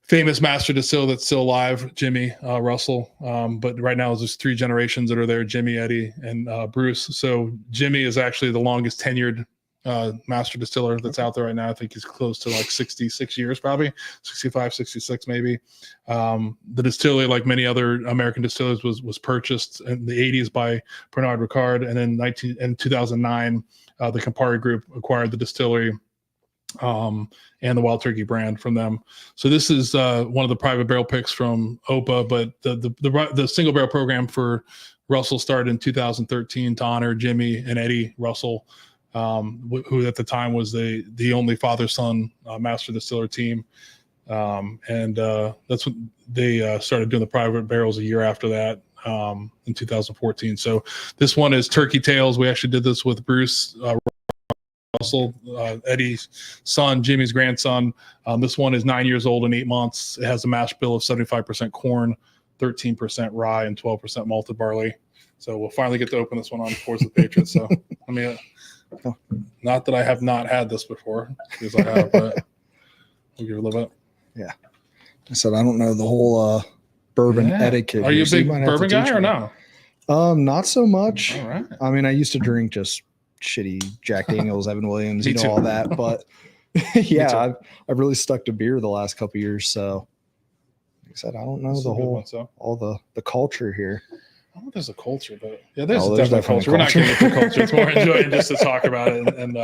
famous master distiller that's still alive, Jimmy Russell. But right now there's 3 generations that are there: Jimmy, Eddie, and Bruce. So Jimmy is actually the longest tenured master distiller that's out there right now. I think he's close to like 66 years, probably 65, 66 maybe. The distillery, like many other American distillers, was purchased in the 80s by Pernod Ricard, and in 2009 the Campari Group acquired the distillery and the Wild Turkey brand from them. So this is one of the private barrel picks from OPA, but the single barrel program for Russell started in 2013 to honor Jimmy and Eddie Russell, who at the time was the only father-son master distiller team. And that's when they started doing the private barrels a year after that, in 2014. So this one is Turkey Tails. We actually did this with Bruce Russell, Eddie's son, Jimmy's grandson. This one is 9 years old and 8 months. It has a mash bill of 75% corn, 13% rye, and 12% malted barley. So we'll finally get to open this one on Force the Patriot. So I mean, not that I have not had this before, because I have, but we'll give it a little bit. Yeah. I said I don't know the whole bourbon etiquette. Are you a big bourbon guy or no? Not so much. All right. I mean, I used to drink just shitty Jack Daniels, Evan Williams, Me too. all that. But yeah, I've really stuck to beer the last couple of years. So like I said, I don't know That's the a good whole, one, so. all the culture here. I don't know if there's a culture, but yeah, there's there's definitely a definitely culture. We're not culture. getting into the culture. It's more enjoying just to talk about it. And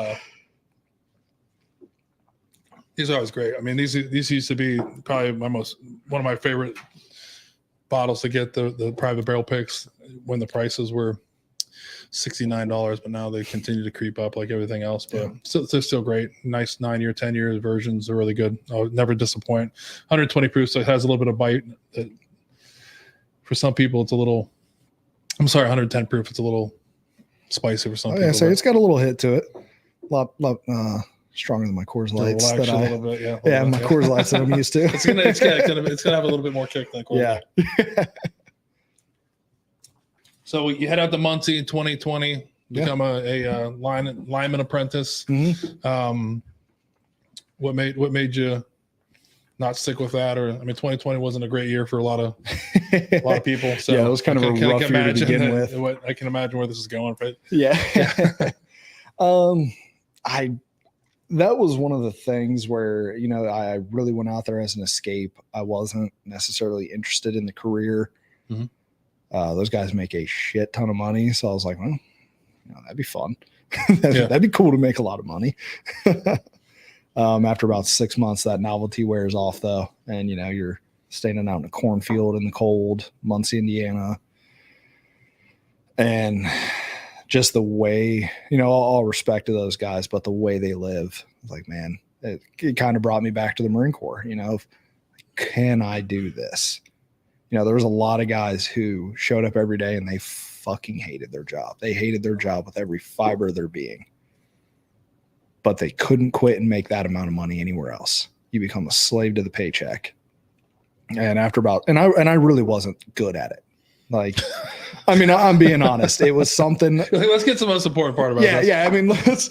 these are always great. I mean, these used to be probably one of my favorite bottles to get, the private barrel picks, when the prices were $69, but now they continue to creep up like everything else. But they're still great. Nice 9-year, 10-year versions are really good. I'll never disappoint. 120 proof, so it has a little bit of bite. For some people, it's a little. I'm sorry, 110 proof. It's a little spicy for some people. Yeah, so it's got a little hit to it. A lot stronger than my Coors Lights. A little bit, yeah. My Coors Lights that I'm used to. It's gonna have a little bit more kick than Coors Light. So you head out to Muncie in 2020, become a lineman apprentice. Mm-hmm. What made you not stick with that? Or I mean, 2020 wasn't a great year for a lot of people. So yeah, it was kind of a rough year to begin with. I can imagine where this is going, but that was one of the things where, I really went out there as an escape. I wasn't necessarily interested in the career. Mm-hmm. Those guys make a shit ton of money. So I was like, well, that'd be fun. That'd be cool to make a lot of money. After about 6 months, that novelty wears off though. And, you're standing out in a cornfield in the cold, Muncie, Indiana. And just the way, all respect to those guys, but the way they live, like, man, it kind of brought me back to the Marine Corps. Can I do this? There was a lot of guys who showed up every day and they fucking hated their job. They hated their job with every fiber of their being, but they couldn't quit and make that amount of money anywhere else. You become a slave to the paycheck. And I really wasn't good at it. Like, I mean, I'm being honest. It was something. Let's get to the most important part about this. Yeah. I mean, let's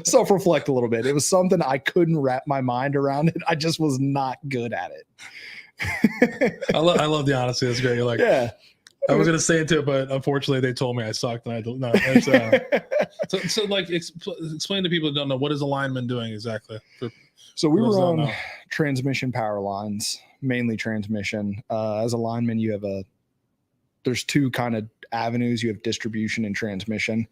self-reflect a little bit. It was something I couldn't wrap my mind around it. I just was not good at it. I love the honesty. That's great. You're like, I was going to say it too, but unfortunately they told me I sucked. And I don't know. So like, explain to people who don't know, what is a lineman doing exactly? So we were on transmission power lines, mainly transmission. As a lineman, there's two kind of avenues. You have distribution and transmission.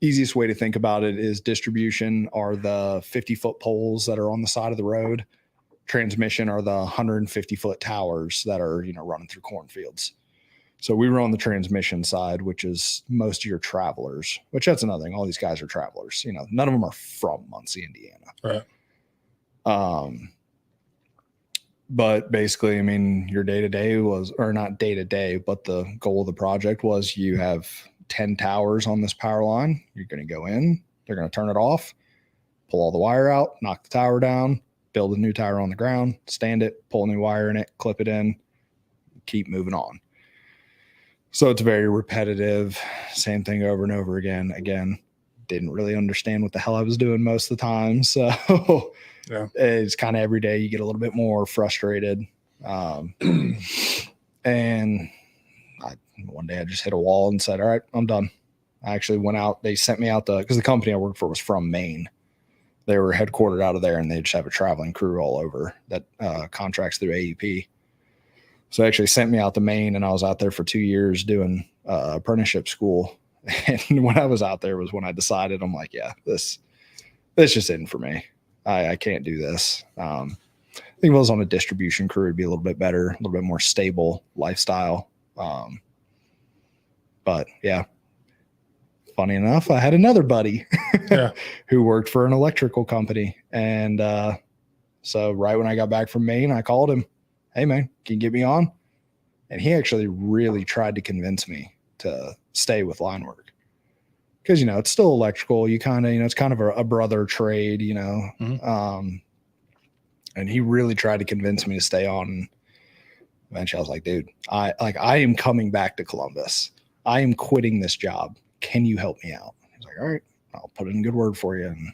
Easiest way to think about it is distribution are the 50-foot poles that are on the side of the road. Transmission are the 150-foot towers that are, running through cornfields. So we were on the transmission side, which is most of your travelers, which that's another thing. All these guys are travelers. None of them are from Muncie, Indiana. Right. But basically, I mean, your day-to-day was, or not day-to-day, but the goal of the project was you have 10 towers on this power line. You're going to go in, they're going to turn it off, pull all the wire out, knock the tower down, build a new tower on the ground, stand it, pull a new wire in it, clip it in, keep moving on. So it's very repetitive, same thing over and over again. Again, didn't really understand what the hell I was doing most of the time. So it's kind of every day you get a little bit more frustrated. And one day I just hit a wall and said, all right, I'm done. I actually went out. They sent me out because the company I worked for was from Maine. They were headquartered out of there, and they just have a traveling crew all over that contracts through AEP. So they actually sent me out to Maine, and I was out there for 2 years doing apprenticeship school. And when I was out there was when I decided, I'm like, yeah, this this just isn't for me. I can't do this. I think if I was on a distribution crew, it'd be a little bit better, a little bit more stable lifestyle. But yeah, funny enough, I had another buddy who worked for an electrical company. And so right when I got back from Maine, I called him, hey man, can you get me on? And he actually really tried to convince me to stay with line work. Because, you know, it's still electrical. You kind of, you know, it's kind of a brother trade, you know. Mm-hmm. And he really tried to convince me to stay on. And eventually I was like, dude, I am coming back to Columbus. I am quitting this job. Can you help me out? He's like, all right, I'll put in a good word for you. And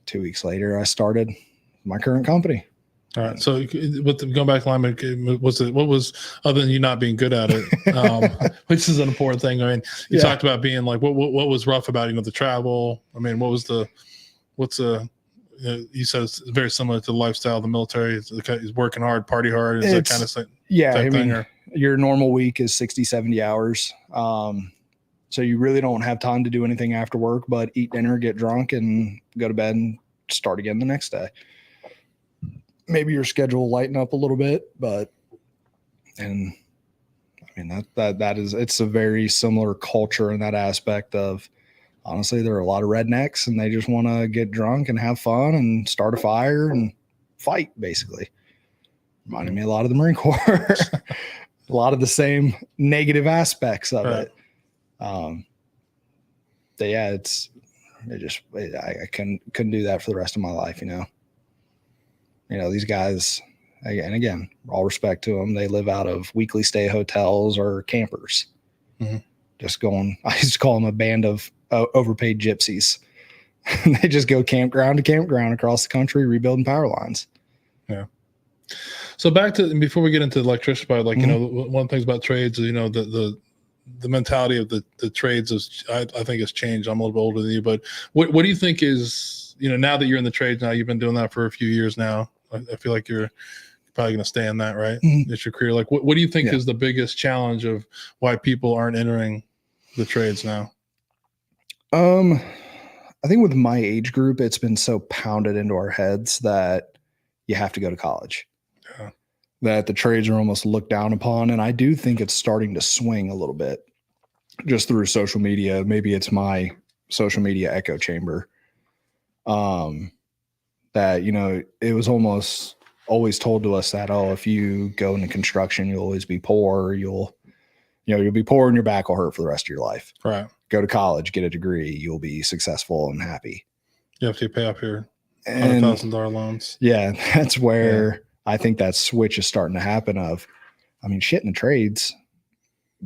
2 weeks later, I started my current company. All right. So going back to lineman, what was other than you not being good at it, which is an important thing. I mean, you talked about being like, what was rough about, you know, the travel? I mean, you said it's very similar to the lifestyle of the military. He's working hard, party hard. Is that kind of thing? Yeah. I mean, your normal week is 60, 70 hours. So you really don't have time to do anything after work, but eat dinner, get drunk, and go to bed and start again the next day. Maybe your schedule will lighten up a little bit, and I mean, it's a very similar culture in that aspect of, honestly, there are a lot of rednecks and they just want to get drunk and have fun and start a fire and fight, basically. Reminded me a lot of the Marine Corps, a lot of the same negative aspects of it. But yeah, I couldn't do that for the rest of my life, you know. You know, these guys, and again, all respect to them, they live out of weekly stay hotels or campers. Mm-hmm. I used to call them a band of overpaid gypsies. They just go campground to campground across the country, rebuilding power lines. Yeah. So back to, before we get into electrician, like, mm-hmm. you know, one of the things about trades is, you know, the mentality of the trades is, I think, has changed. I'm a little bit older than you, but what do you think is, you know, now that you're in the trades now, you've been doing that for a few years now. I feel like you're probably going to stay in that, right? Mm-hmm. It's your career. Like, what do you think is the biggest challenge of why people aren't entering the trades now? I think with my age group, it's been so pounded into our heads that you have to go to college. Yeah. That the trades are almost looked down upon. And I do think it's starting to swing a little bit just through social media. Maybe it's my social media echo chamber. That, you know, it was almost always told to us that, oh, if you go into construction, you'll always be poor. You'll be poor and your back will hurt for the rest of your life. Right. Go to college, get a degree. You'll be successful and happy. You have to pay off your $100,000 loans. Yeah. That's where I think that switch is starting to happen of, I mean, shit in the trades,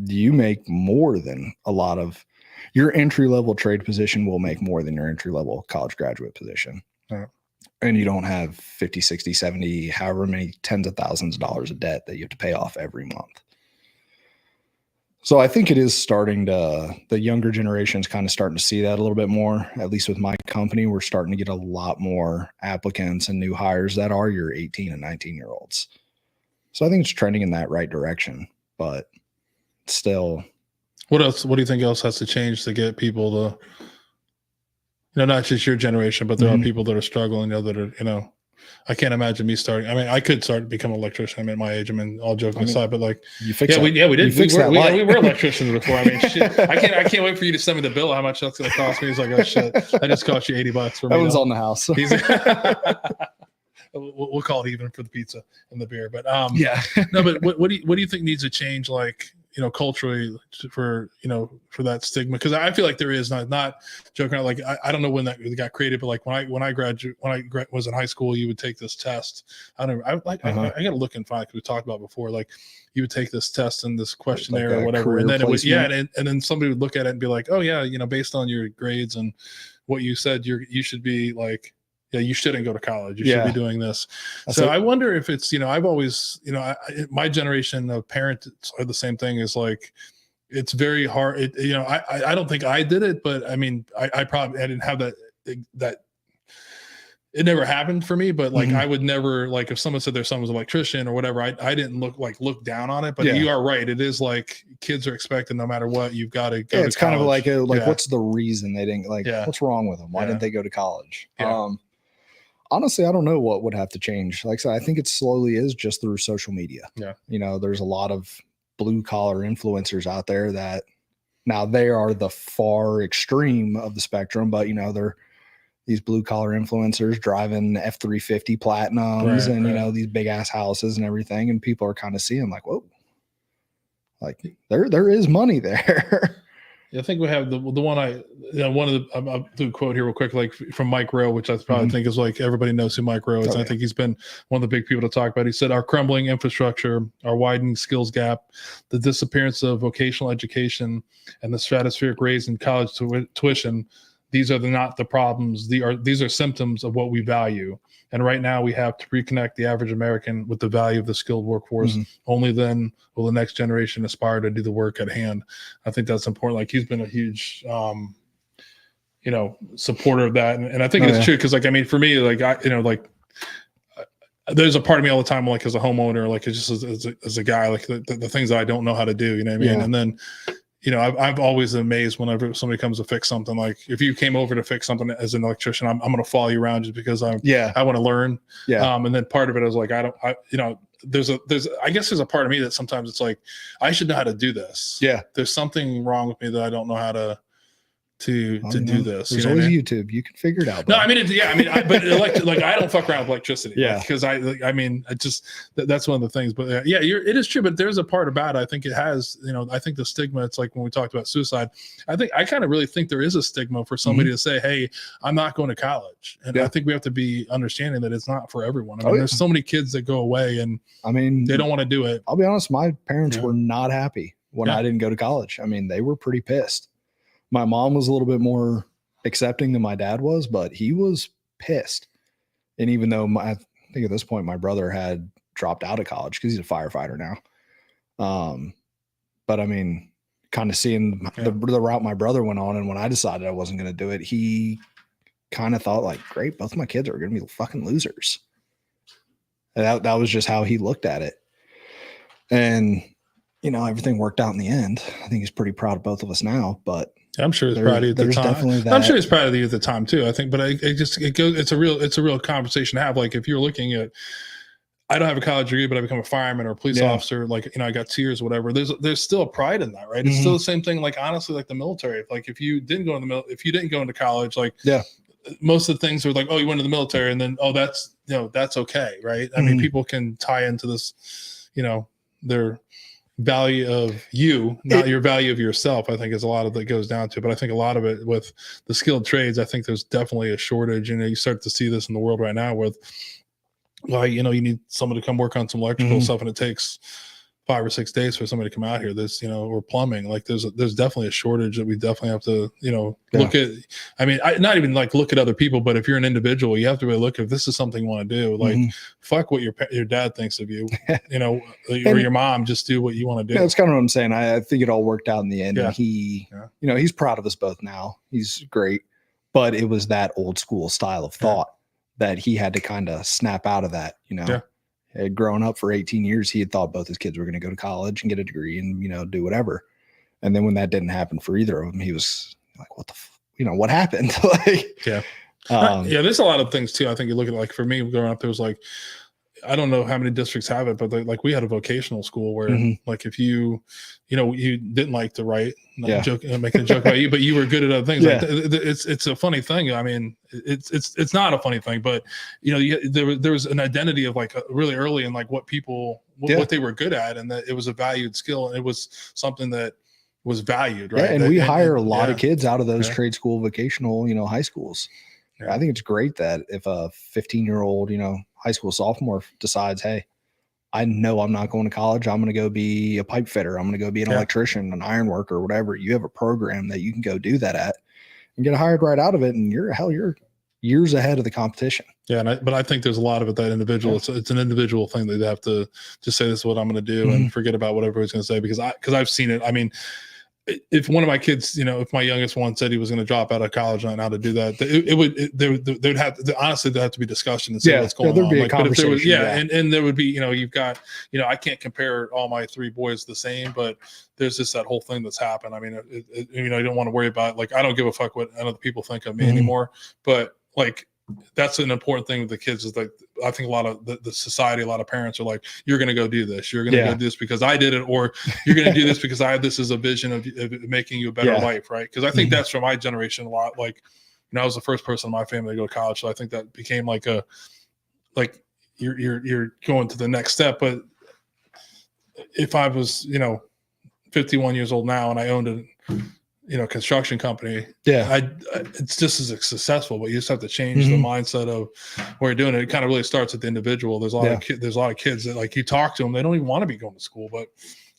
you make more than a lot of your entry-level trade position will make more than your entry-level college graduate position. Right. And you don't have 50, 60, 70, however many tens of thousands of dollars of debt that you have to pay off every month. So I think it is starting to, the younger generation's kind of starting to see that a little bit more. At least with my company, we're starting to get a lot more applicants and new hires that are your 18 and 19-year-olds. So I think it's trending in that right direction, but still. What else? What do you think else has to change to get people to, you know, not just your generation, but there are people that are struggling, you know, that are, you know, I can't imagine me starting. I mean, I could start to become an electrician. I'm at my age. I mean, all joking aside, but like, you fix we did. We were electricians before. I mean, shit. I can't wait for you to send me the bill. How much that's going to cost me? He's like, oh shit, that just cost you $80 for me. That one's on the house. We'll call it even for the pizza and the beer. But no. But what do you think needs to change? Like, you know, culturally for, you know, for that stigma? Because I feel like there is not joking around. Like, I don't know when that got created, but like when I was in high school, you would take this test. I got to look and find, because we talked about before, like you would take this test and this questionnaire or whatever. And then it was, and then somebody would look at it and be like, oh yeah, you know, based on your grades and what you said, you should be like, yeah, you shouldn't go to college. You should be doing this. So I wonder if it's, you know, I've always, you know, my generation of parents are the same thing. Is like, it's very hard. You know, I don't think I did it, but I mean, I probably, I didn't have that it never happened for me, but like I would never, like if someone said their son was an electrician or whatever, I didn't look down on it. But you are right. It is like kids are expected no matter what, you've got to go to it's college. kind of like what's the reason they didn't what's wrong with them? Why didn't they go to college? Honestly, I don't know what would have to change. Like I said, I think it slowly is just through social media. Yeah. You know, there's a lot of blue collar influencers out there that now they are the far extreme of the spectrum, but you know, they're these blue collar influencers driving F-350 Platinums and, you know, these big ass houses and everything. And people are kind of seeing like, whoa, like there is money there. I think we have the one I'll do a quote here real quick, like from Mike Rowe, which I probably think is like everybody knows who Mike Rowe is. I think he's been one of the big people to talk about. He said, our crumbling infrastructure, our widening skills gap, the disappearance of vocational education, and the stratospheric raise in college tuition, these are not the problems. These are symptoms of what we value. And right now we have to reconnect the average American with the value of the skilled workforce. Only then will the next generation aspire to do the work at hand. I think that's important. Like he's been a huge, you know, supporter of that. And I think it's true. Cause like, I mean, for me, like, there's a part of me all the time, like as a homeowner, like it's just as a guy, like the things that I don't know how to do, you know what I mean? And then, you know, I'm always amazed whenever somebody comes to fix something. Like if you came over to fix something as an electrician, I'm going to follow you around just because I want to learn. And then part of it is like, you know, I guess there's a part of me that sometimes it's like, I should know how to do this. There's something wrong with me that I don't know how to do this. There's always YouTube. You can figure it out. No, I mean, but I don't fuck around with electricity. Because that's one of the things. But it is true. But there's a part about it. I think it has, you know, I think the stigma. It's like when we talked about suicide. I kind of really think there is a stigma for somebody to say, "Hey, I'm not going to college," and I think we have to be understanding that it's not for everyone. I mean, there's so many kids that go away and they don't want to do it. I'll be honest. My parents were not happy when I didn't go to college. I mean, they were pretty pissed. My mom was a little bit more accepting than my dad was, but he was pissed. And even though I think at this point, my brother had dropped out of college because he's a firefighter now. But I mean, kind of seeing the route my brother went on. And when I decided I wasn't going to do it, he kind of thought like, great, both my kids are going to be fucking losers. And that was just how he looked at it. And, you know, everything worked out in the end. I think he's pretty proud of both of us now, but I'm sure he's proud of you at the time. I'm sure he's proud of you at the time too. I think, but it's a real conversation to have. Like if you're looking at, I don't have a college degree, but I become a fireman or a police officer. Like, you know, I got 2 years, whatever. There's still a pride in that, right? It's still the same thing. Like honestly, like the military. Like if you didn't go into college, like most of the things are like, oh, you went to the military, and then that's that's okay, right? I mean, people can tie into this, you know, their value of you, not your value of yourself. I think is a lot of that goes down to, but I think a lot of it with the skilled trades, I think there's definitely a shortage. You know, you start to see this in the world right now with, well, you know, you need someone to come work on some electrical stuff, and it takes 5 or 6 days for somebody to come out here. This, you know, or plumbing. Like there's definitely a shortage that we definitely have to, you know, look at. I mean, not even like look at other people, but if you're an individual, you have to really look if this is something you want to do. Like, fuck what your dad thinks of you, you know, or your mom. Just do what you want to do. Yeah, that's kind of what I'm saying. I think it all worked out in the end. And he, you know, he's proud of us both now. He's great, but it was that old school style of thought that he had to kind of snap out of that, you know. Had grown up for 18 years, he had thought both his kids were going to go to college and get a degree and, you know, do whatever. And then when that didn't happen for either of them, he was like, what the, you know, what happened? Like, there's a lot of things too. I think you look at, like, for me growing up, there was like, I don't know how many districts have it, but like we had a vocational school where like if you know, you didn't like to write, making a joke about you, but you were good at other things. Like, it's a funny thing. I mean, it's not a funny thing, but you know, there was an identity of like really early in like what people, what they were good at, and that it was a valued skill, and it was something that was valued, right? Yeah, and we hire a lot of kids out of those trade school, vocational, you know, high schools. I think it's great that if a 15-year-old, you know, high school sophomore decides, hey, I know I'm not going to college, I'm going to go be a pipe fitter, I'm going to go be an electrician, an iron worker, whatever. You have a program that you can go do that at and get hired right out of it, and you're years ahead of the competition. But I think there's a lot of it that individual. It's an individual thing that they have to just say, this is what I'm going to do, and forget about what everybody's going to say, because I've seen it. I mean, if one of my kids, if my youngest one said he was going to drop out of college and how to do that, they'd have to, honestly, there'd have to be discussion and see what's going there'd on. be a Like, but if there was, conversation, and there would be, you've got, I can't compare all my 3 boys the same, but there's just that whole thing that's happened. I mean, you don't want to worry about, like, I don't give a fuck what other people think of me anymore, but like, that's an important thing with the kids is like, I think a lot of the society, a lot of parents are like, you're going to go do this. You're going to go do this because I did it, or you're going to do this because this is a vision of making you a better life. Right. Cause I think that's from my generation a lot. Like, I was the first person in my family to go to college. So I think that became like you're going to the next step. But if I was, 51 years old now and I owned a construction company, it's just as successful, but you just have to change the mindset of where you're doing it. It kind of really starts at the individual. There's a lot of kids that, like, you talk to them, they don't even want to be going to school, but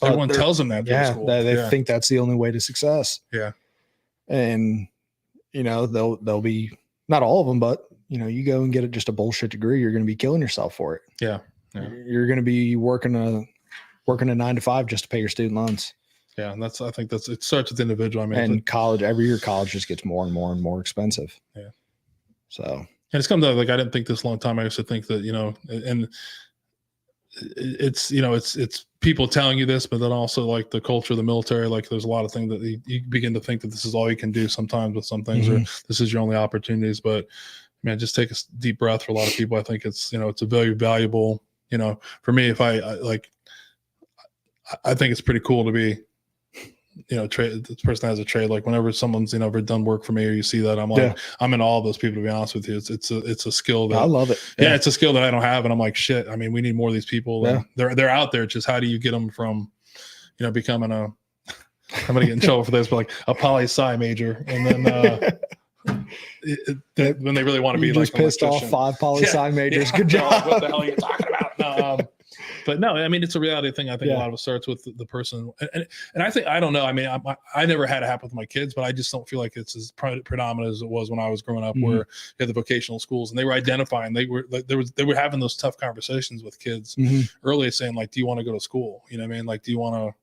everyone tells them that. They think that's the only way to success. Yeah. And they'll be, not all of them, but you go and get just a bullshit degree, you're going to be killing yourself for it. Yeah. You're going to be working a 9 to 5 just to pay your student loans. Yeah, and I think it starts with the individual. I mean, and college, every year college just gets more and more and more expensive. Yeah. So, and it's come to, like, I didn't think this long time. I used to think that, and it's people telling you this, but then also, like, the culture of the military, like, there's a lot of things that you begin to think that this is all you can do sometimes with some things, or this is your only opportunities. But man, just take a deep breath. For a lot of people, I think it's, it's a very valuable, for me, if I think it's pretty cool to be, trade, this person has a trade. Like, whenever someone's, ever done work for me, or you see that, I'm like, I'm in all of those people, to be honest with you. It's a skill that I love it. Yeah. It's a skill that I don't have. And I'm like, shit, I mean, we need more of these people. And they're out there. Just how do you get them from, becoming I'm going to get in trouble for this, but like a poli-sci major. And then, when they really want to be, like, just pissed off 5 poli-sci majors. Good job. What the hell are you talking about? But no, I mean, it's a reality thing. I think a lot of it starts with the person. And I think, I don't know. I mean, I never had it happen with my kids, but I just don't feel like it's as predominant as it was when I was growing up, where you had the vocational schools and they were identifying, they were having those tough conversations with kids early, saying, like, do you want to go to school? You know what I mean? Like, do you want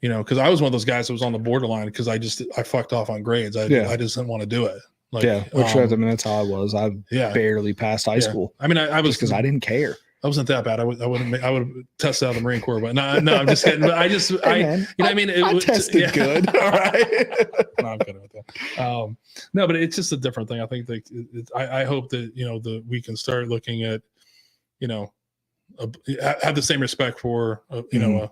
to, cause I was one of those guys that was on the borderline, cause I fucked off on grades. I just didn't want to do it. Like, I mean, that's how I was. I barely passed high school. I mean, I was, because I didn't care. I wasn't that bad. I would have tested out the Marine Corps, but no, I'm just kidding. But I mean, I tested good. All right. No, I'm kidding with that. No, but it's just a different thing. I think that I hope that, we can start looking at, have the same respect for, an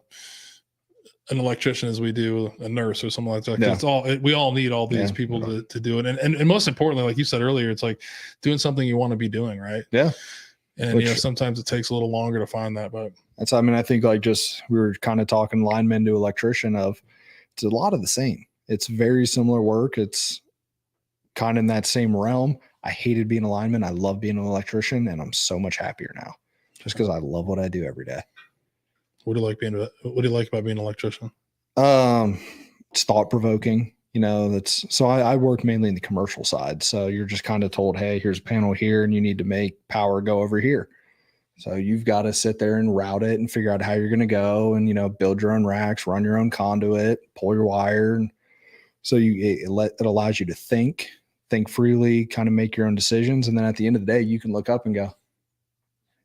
electrician as we do a nurse or something like that. It's all, we all need all these people to do it. And most importantly, like you said earlier, it's like doing something you want to be doing. Right. Yeah. And sometimes it takes a little longer to find that, but that's, I mean, I think, like, just, we were kind of talking lineman to electrician it's a lot of the same. It's very similar work. It's kind of in that same realm. I hated being a lineman. I love being an electrician, and I'm so much happier now just because I love what I do every day. What do you like about being an electrician? It's thought provoking. So I work mainly in the commercial side. So you're just kind of told, hey, here's a panel here and you need to make power go over here. So you've got to sit there and route it and figure out how you're going to go and, build your own racks, run your own conduit, pull your wire. And so it allows you to think freely, kind of make your own decisions. And then at the end of the day, you can look up and go,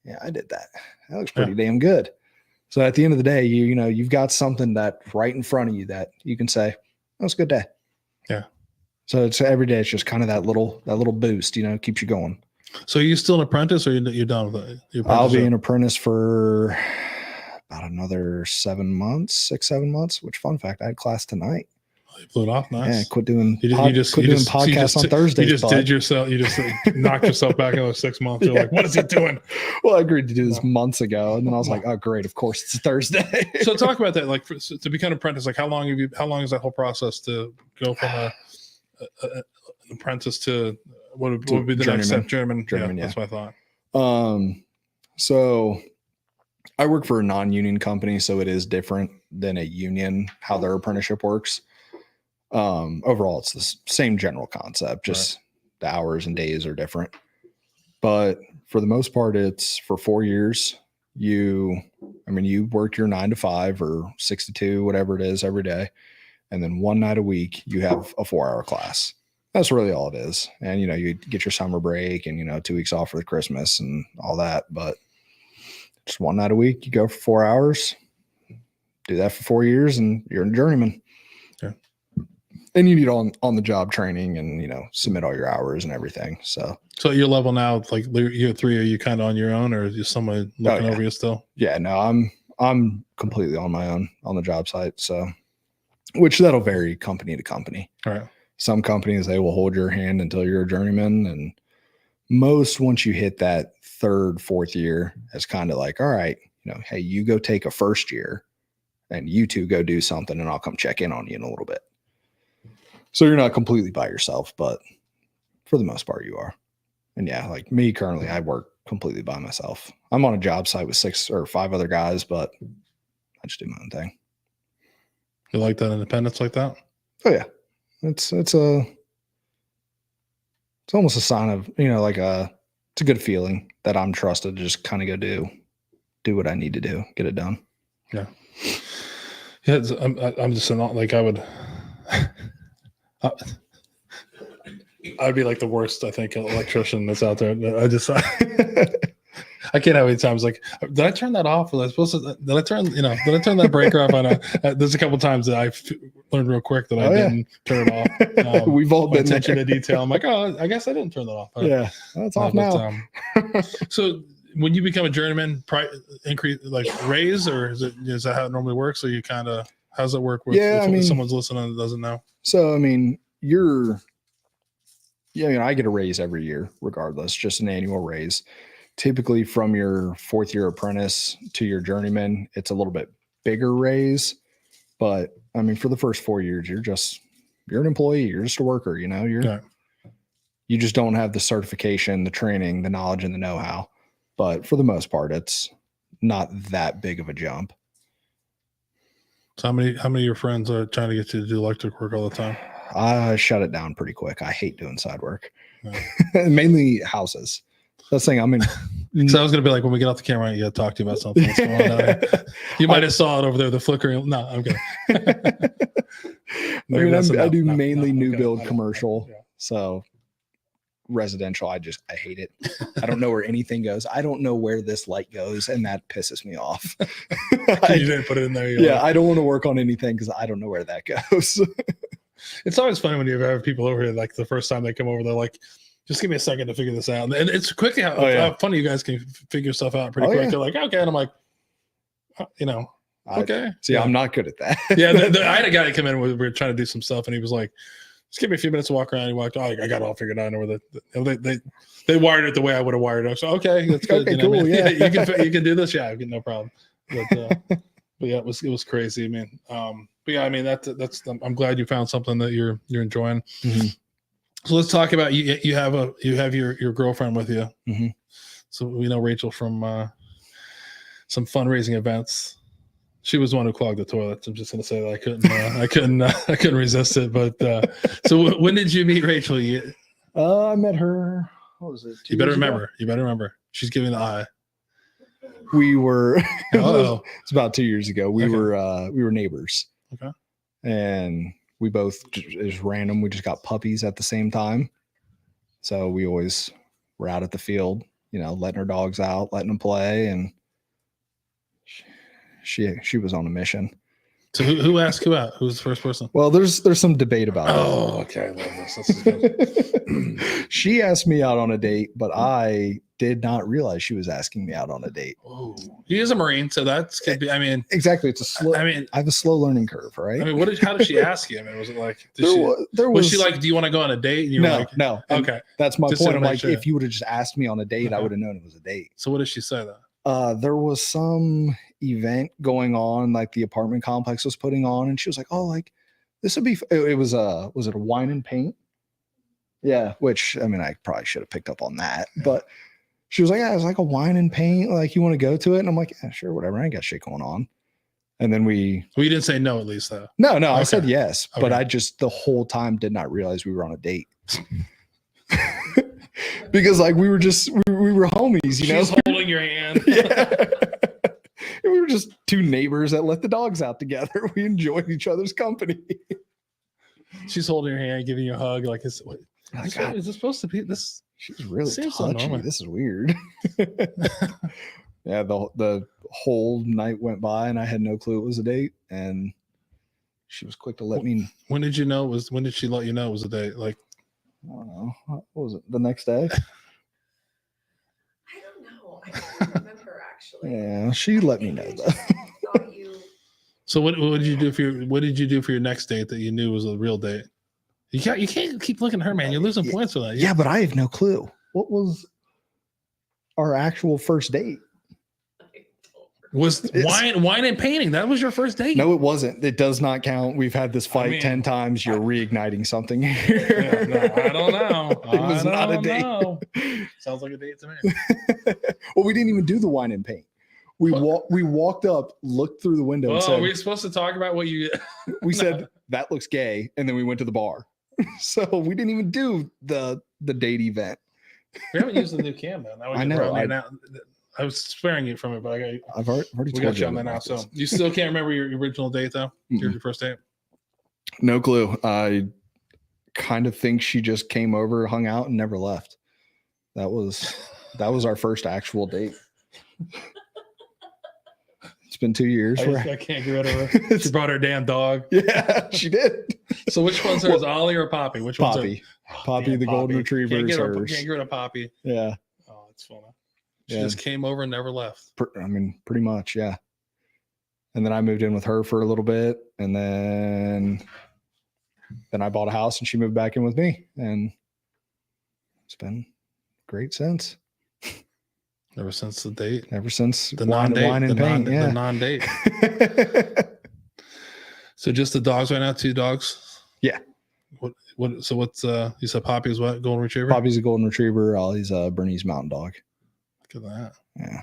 yeah, I did that. That looks pretty damn good. So at the end of the day, you've got something that right in front of you that you can say, that was a good day. Yeah. So it's every day. It's just kind of that little boost, keeps you going. So are you still an apprentice, or you're done with it? I'll be an apprentice for about another 7 months, 6-7 months, which, fun fact, I had class tonight. Oh, you blew it off. Nice. Yeah. Quit doing podcasts on Thursdays. You just knocked yourself back another 6 months. You're like, what is he doing? Well, I agreed to do this months ago. And then I was like, oh, great. Of course it's Thursday. So talk about that. Like, to become an apprentice, like, how long is that whole process to go from an apprentice to what would be the next step? Journeyman. Yeah, that's what I thought. So I work for a non-union company, so it is different than a union, how their apprenticeship works. Overall, it's the same general concept, just the hours and days are different. But for the most part, it's for 4 years. You work your 9 to 5 or 6 to 2, whatever it is, every day. And then one night a week, you have a 4-hour class. That's really all it is. And, you get your summer break and, 2 weeks off for the Christmas and all that. But just one night a week, you go for 4 hours, do that for 4 years, and you're a journeyman. Yeah. And you need on the job training and, submit all your hours and everything. So at your level now, like year 3, are you kind of on your own, or is just someone looking over you still? Yeah, no, I'm completely on my own on the job site. So, which that'll vary company to company. All right. Some companies, they will hold your hand until you're a journeyman. And most, once you hit that 3rd, 4th year, it's kind of like, all right, hey, you go take a first year and you two go do something and I'll come check in on you in a little bit. So you're not completely by yourself, but for the most part you are. And yeah, like me currently, I work completely by myself. I'm on a job site with 6 or 5 other guys, but I just do my own thing. You like that independence like that? Oh yeah. It's almost a sign of, it's a good feeling that I'm trusted to just kind of go do what I need to do, get it done. Yeah. Yeah. I'm just not like I would, I'd be like the worst, I think, electrician that's out there. I just, I can't have any times like, did I turn that off? Was I supposed to? Did I turn that breaker off? There's a couple times that I've learned real quick that I didn't turn it off. We've all been attention to detail. I'm like, oh, I guess I didn't turn that off. Yeah, that's off now. So when you become a journeyman, increase like raise, or is that how it normally works? So you kind of, how's it work? If someone's listening that doesn't know. So I get a raise every year, regardless, just an annual raise. Typically from your 4th year apprentice to your journeyman, it's a little bit bigger raise. But for the first 4 years, you're an employee. You're just a worker, you just don't have the certification, the training, the knowledge, and the know-how. But for the most part, it's not that big of a jump. So how many of your friends are trying to get you to do electric work all the time? I shut it down pretty quick. I hate doing side work. Yeah. Mainly houses. That's the thing. So I was going to be like, when we get off the camera, you got to talk to you about something. You might have saw it over there, the flickering. No, I'm good. I do mainly new build commercial. Yeah. So residential, I hate it. I don't know where anything goes. I don't know where this light goes, and that pisses me off. You didn't put it in there. Yeah, I don't want to work on anything because I don't know where that goes. It's always funny when you have people over here, like the first time they come over, they're like, just give me a second to figure this out. And it's quickly how funny you guys can figure stuff out pretty quick. Yeah. They're like, okay. And I'm like, okay. I'm not good at that. Yeah. I had a guy come in, we were trying to do some stuff, and he was like, just give me a few minutes to walk around. He walked, I got it all figured out. I know where they wired it the way I would have wired it. So, okay, that's good. Okay, cool. Yeah. You can do this. Yeah, no problem. But yeah, it was crazy, man. But yeah, that's I'm glad you found something that you're enjoying. Mm-hmm. So let's talk about you have your girlfriend with you. Mm-hmm. So we know Rachel from some fundraising events. She was the one who clogged the toilets. I'm just gonna say that I couldn't resist it. But so when did you meet Rachel? I met her. What was it? You better remember. She's giving the eye. We were. It's about 2 years ago. We were neighbors. Okay. And we both just random. We just got puppies at the same time. So we always were out at the field, letting our dogs out, letting them play. And she was on a mission. So who asked who out? Who's the first person? Well, there's some debate about it. Oh, okay. I love this. This is good. She asked me out on a date, but I did not realize she was asking me out on a date. Oh, he is a Marine, so that's could be. Exactly. It's a slow. I have a slow learning curve, right? How did she ask you? Was it like was she like, do you want to go on a date? And you were like, no. Okay, that's my point. I'm like, if you would have just asked me on a date, I would have known it was a date. So what did she say then? There was some event going on, like the apartment complex was putting on, and she was like, "Oh, like this would be." It was it a wine and paint? Yeah, which I probably should have picked up on that, but she was like, "Yeah, it's like a wine and paint. Like, you want to go to it?" And I'm like, "Yeah, sure, whatever. I ain't got shit going on." And then we didn't say no, at least though. No, okay. I said yes, but I just the whole time did not realize we were on a date. Because like we were homies, She's holding your hand. Yeah. We were were just two neighbors that let the dogs out together. We enjoyed each other's company. She's holding your hand, giving you a hug. Like, is this supposed to be this? She's really Seems so touchy. normal. This is weird. Yeah, the whole night went by and I had no clue it was a date. And she was quick to let me. When did you know it was? When did she let you know it was a date? Like, I don't know. What was it? The next day? I don't know. I can't remember actually. Yeah, she let me know though. Thought you. so what did you do for your next date that you knew was a real date? You can't keep looking at her, man. You're losing points for that. Yeah, but I have no clue. What was our actual first date? Was wine and painting? That was your first date? No, it wasn't. It does not count. We've had this fight 10 times. You're reigniting something here. Yeah, no, I don't know. It was not a date. Sounds like a date to me. Well, we didn't even do the wine and paint. We walked up, looked through the window, and Oh, said, are we supposed to talk about what you? we said that looks gay, and then we went to the bar. So we didn't even do the date event. We haven't used the new cam, man. I know. I was sparing you from it, but I've already we told got you on about that now. this. So you still can't remember your original date, though? Your first date? No clue. I kind of think she just came over, hung out, and never left. That was our first actual date. It's been 2 years. I can't get rid of her. She brought her damn dog. Yeah, she did. So which one's hers, Ollie or Poppy? Which one's Poppy? her? Poppy, the golden retriever. Can't is get, hers. can't get rid of Poppy. Yeah. Oh, it's funny. She just came over and never left. I mean, pretty much, yeah. And then I moved in with her for a little bit, and then I bought a house, and she moved back in with me, and it's been great since. Ever since the date. Ever since the non-date, wine and paint, the non-date. So just the dogs right now, 2 dogs. Yeah. What? So what's you said Poppy's what? Golden retriever. Poppy's a golden retriever. Ollie's a Bernese mountain dog. Look at that. Yeah.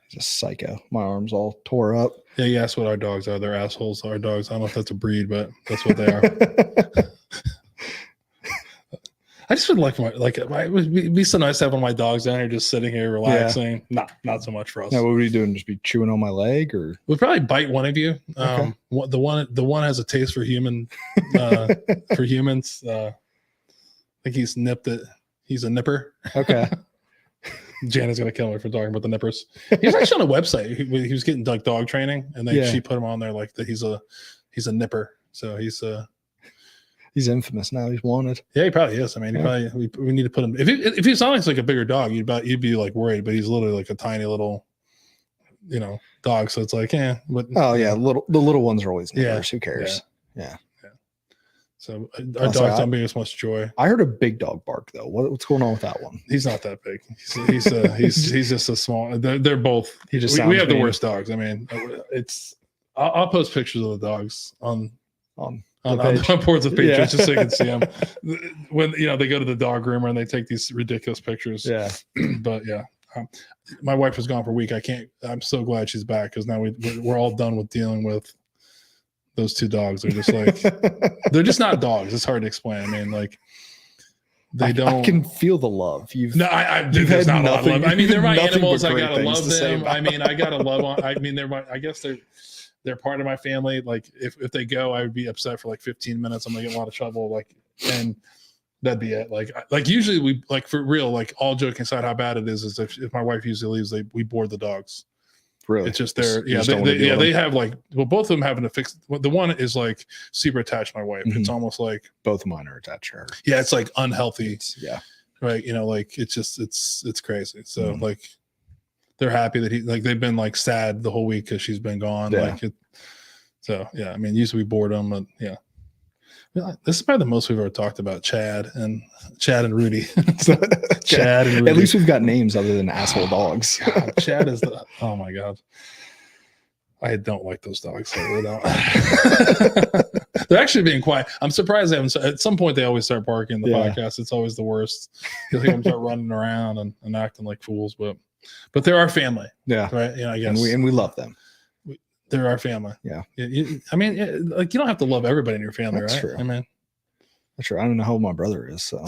He's a psycho. My arm's all tore up. Yeah, you asked what our dogs are. They're assholes. Our dogs. I don't know if that's a breed, but that's what they are. I just would it would be so nice to have one of my dogs down here just sitting here relaxing. Yeah. Not so much for us. Now, what would you doing? Just be chewing on my leg, or we'd probably bite one of you. Okay. The one has a taste for humans. I think he's nipped it. He's a nipper. Okay. Jana's gonna kill me for talking about the nippers. He's actually on a website. He was getting like dog training, and then she put him on there like that. He's a nipper. So he's infamous now. He's wanted. Yeah, he probably is. I mean, we need to put him. If he sounds like a bigger dog, you'd be like worried, but he's literally like a tiny little, dog. So it's like, But the little ones are always nippers. Who cares? Yeah. So our dogs don't bring us much joy. I heard a big dog bark though. What's going on with that one? He's not that big. He's just a small. They're both. We have the worst dogs. I mean, I'll post pictures of the dogs on boards of Patriot just so you can see them. When they go to the dog groomer and they take these ridiculous pictures. Yeah, but yeah. My wife was gone for a week. I'm so glad she's back because now we're all done with dealing with those 2 dogs. They're just like they're just not dogs. It's hard to explain. I mean, like I can feel the love. There's not a lot of love. I mean, they're my animals. I gotta love them. I mean, I gotta love on. I mean, I guess they're part of my family. Like if they go, I would be upset for like 15 minutes. I'm gonna get in a lot of trouble. And that'd be it. Like usually we for real, all joking aside, how bad it is if my wife usually leaves, we board the dogs. Really? It's just they have both of them having to fix. The one is like super attached to my wife. It's almost like both of mine are attached to her. Yeah, it's like unhealthy. Right. It's just it's crazy. So they're happy that they've been sad the whole week because she's been gone. Yeah. So yeah, I mean usually we board them, but yeah. This is probably the most we've ever talked about Chad and Rudy. Chad and Rudy. At least we've got names other than asshole dogs. God, Chad is oh my God. I don't like those dogs. I really don't. They're actually being quiet. I'm surprised they haven't. At some point, they always start barking in the podcast. It's always the worst. You'll hear them start running around and acting like fools. But they're our family. Yeah. Right. I guess. And we love them. They're our family. Yeah. I mean, you don't have to love everybody in your family, That's right? True. I mean, that's true. I don't know how old my brother is, so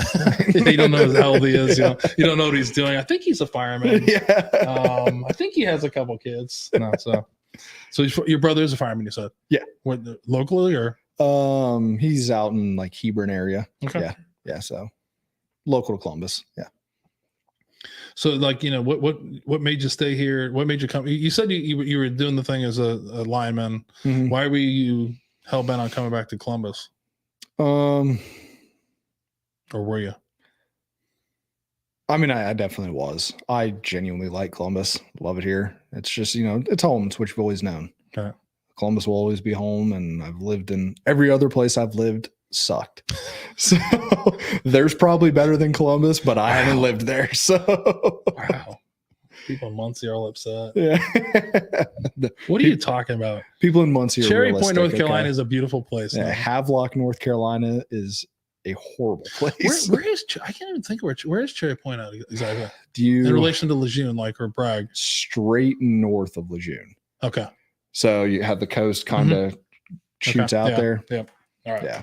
you don't know how old he is. You don't know what he's doing. I think he's a fireman. Yeah. I think he has a couple kids. No, so So your brother is a fireman, you said? Yeah. What, locally or? He's out in like Hebron area. Okay. Yeah. Yeah. So local to Columbus. Yeah. So like, what made you stay here? What made you come? You said you were doing the thing as a lineman. Mhm. Why were you hell bent on coming back to Columbus? Um, Or were you? I mean, I definitely was. I genuinely like Columbus. Love it here. It's just, it's home. It's what you've always known. Okay. Columbus will always be home. And I've lived in every other place I've lived sucked. So there's probably better than Columbus, but I haven't lived there. So Wow. People in Muncie are all upset. yeah. What are you talking about? People in Muncie are Cherry Point, North realistic, Carolina okay? is a beautiful place. Yeah, though. Havelock, North Carolina is a horrible place. Where is I can't even think where is Cherry Point at exactly? Do you In relation to Lejeune, like, or Bragg? straight north of Lejeune? Okay. So you have the coast kind of shoots out Yeah. there. Yep. All right. Yeah,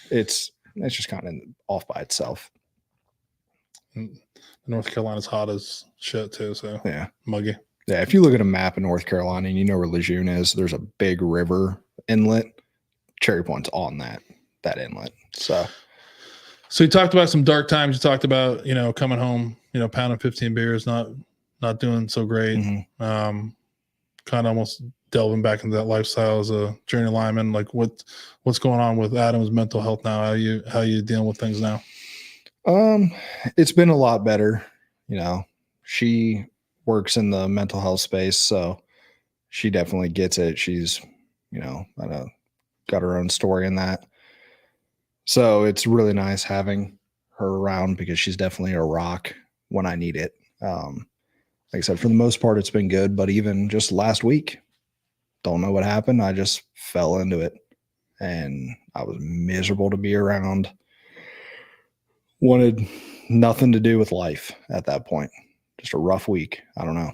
it's just kind of off by itself. North Carolina's hot as shit too, so Yeah, muggy. yeah. If you look at a map of North Carolina and you know where Lejeune is, there's a big river inlet. Cherry Point's on that inlet. So you talked about some dark times. You talked about coming home, pounding 15 beers, not doing so great. mhm. Kind of almost delving back into that lifestyle as a journey lineman. Like what's going on with Adam's mental health now? How you dealing with things now? It's been a lot better. She works in the mental health space, so she definitely gets it. She's, got her own story in that. So it's really nice having her around because she's definitely a rock when I need it. Like I said, for the most part, it's been good, but even just last week, don't know what happened. I just fell into it and I was miserable to be around. Wanted nothing to do with life at that point. Just a rough week. I don't know.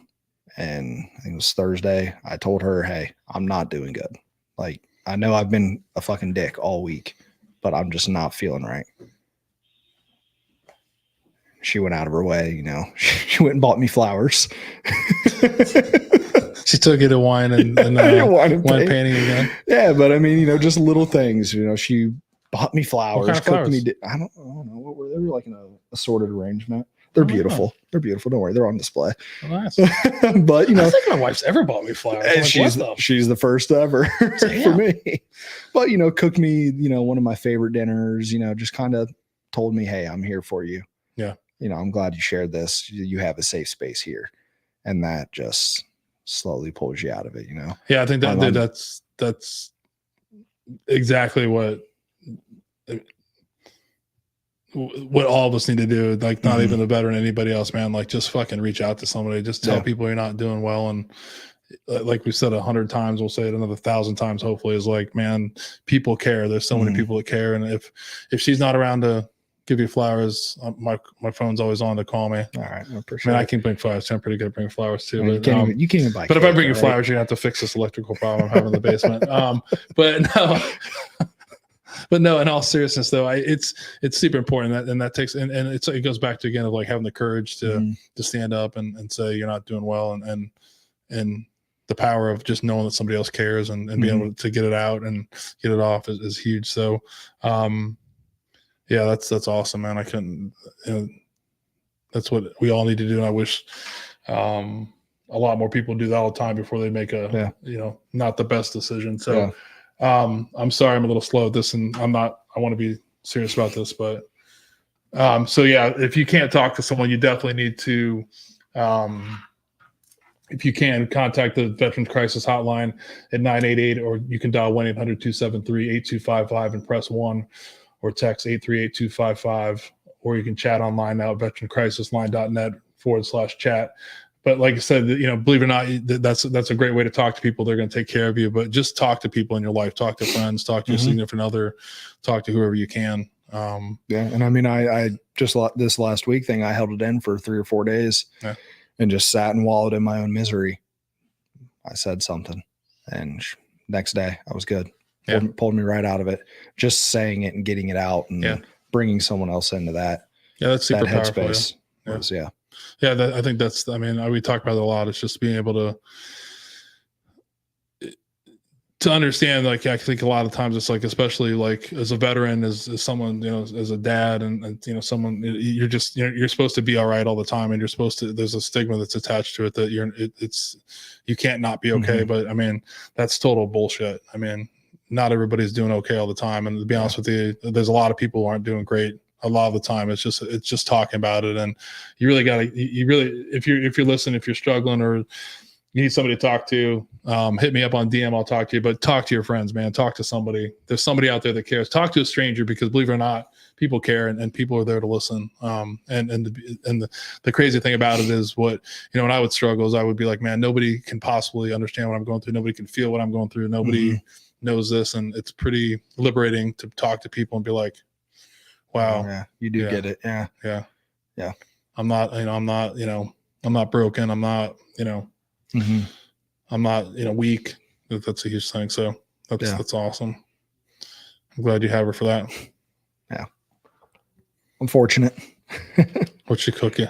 And I think it was Thursday. I told her, hey, I'm not doing good. Like, I know I've been a fucking dick all week, but I'm just not feeling right. She went out of her way, she went and bought me flowers. She took you to wine and wine painting again. Yeah, but I mean, just little things. She bought me flowers. What kind of flowers? I don't know what were they? Were like in a assorted arrangement. They're beautiful. Wow. They're beautiful. Don't worry, they're on display. Oh, nice. But I don't think my wife's ever bought me flowers. and she's the first ever for me. But cooked me, one of my favorite dinners. Just kind of told me, hey, I'm here for you. Yeah. I'm glad you shared this. You have a safe space here, and that just slowly pulls you out of it. Yeah, I think that's exactly what all of us need to do. Like, not even the better than anybody else, man. Like, just fucking reach out to somebody. Just tell people you're not doing well. And like we said 100 times, we'll say it another 1,000 times. Hopefully, is like, man, people care. There's so many people that care. And if she's not around to give you flowers, my phone's always on to call me. All right, I appreciate. I can bring flowers. I'm pretty good at bringing flowers too. You can't even buy. But if I bring you flowers, you're gonna have to fix this electrical problem I'm having in the basement. But no, in all seriousness though, it's super important that takes and it goes back to again of like having the courage to stand up and say you're not doing well and the power of just knowing that somebody else cares and being able to get it out and get it off is huge. So yeah, that's awesome, man. I couldn't. That's what we all need to do. And I wish a lot more people do that all the time before they make not the best decision. So I'm sorry, I'm a little slow at this, and I want to be serious about this, but so yeah, if you can't talk to someone, you definitely need to. If you can, contact the Veterans Crisis Hotline at 988, or you can dial 1-800-273-8255 and press 1. Or text 838-255, or you can chat online now at veterancrisisline.net/chat. But like I said, believe it or not, that's a great way to talk to people. They're going to take care of you, but just talk to people in your life, talk to friends, talk to your significant other, talk to whoever you can. Yeah. And I mean, I just this last week thing, I held it in for 3 or 4 days and just sat and wallowed in my own misery. I said something, and next day I was good. Pulled me right out of it. Just saying it and getting it out and bringing someone else into that. Yeah, that's super powerful. Headspace. I think that's. I mean, we talk about it a lot. It's just being able to to understand, like, I think a lot of times it's like, especially like as a veteran, as someone, you know, as a dad and you know, someone, you're just, you're supposed to be all right all the time. And you're supposed to, there's a stigma that's attached to it that you can't not be okay. Mhm. But I mean, that's total bullshit. I mean, not everybody's doing okay all the time. And to be honest with you, there's a lot of people who aren't doing great a lot of the time. It's just talking about it. And you really gotta, you really, if you're listening, if you're struggling or you need somebody to talk to, hit me up on DM. I'll talk to you, but talk to your friends, man. Talk to somebody. There's somebody out there that cares. Talk to a stranger, because believe it or not, people care and people are there to listen. And the crazy thing about it is, what, you know, when I would struggle is I would be like, man, nobody can possibly understand what I'm going through. Nobody can feel what I'm going through. Nobody knows this. And it's pretty liberating to talk to people and be like, wow. Yeah, you do get it. Yeah. Yeah. Yeah. I'm not broken. I'm not, I'm not, weak. That's a huge thing. So that's awesome. I'm glad you have her for that. Yeah. I'm fortunate. What'd she cook you?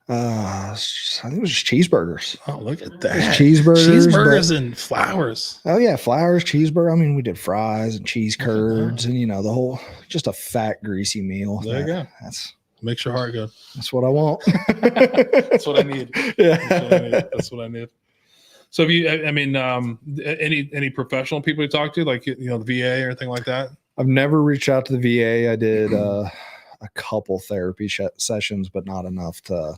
I think it was just cheeseburgers. Oh, look at that. Cheeseburgers and flowers. Oh yeah, flowers, cheeseburger. I mean, we did fries and cheese curds and the whole, just a fat, greasy meal. There you go. That's makes your heart good. That's what I want. That's what I need. Yeah. That's what I need. So have you, I mean, any professional people you talk to, like, the VA or anything like that? I've never reached out to the VA. I did a couple therapy sessions, but not enough to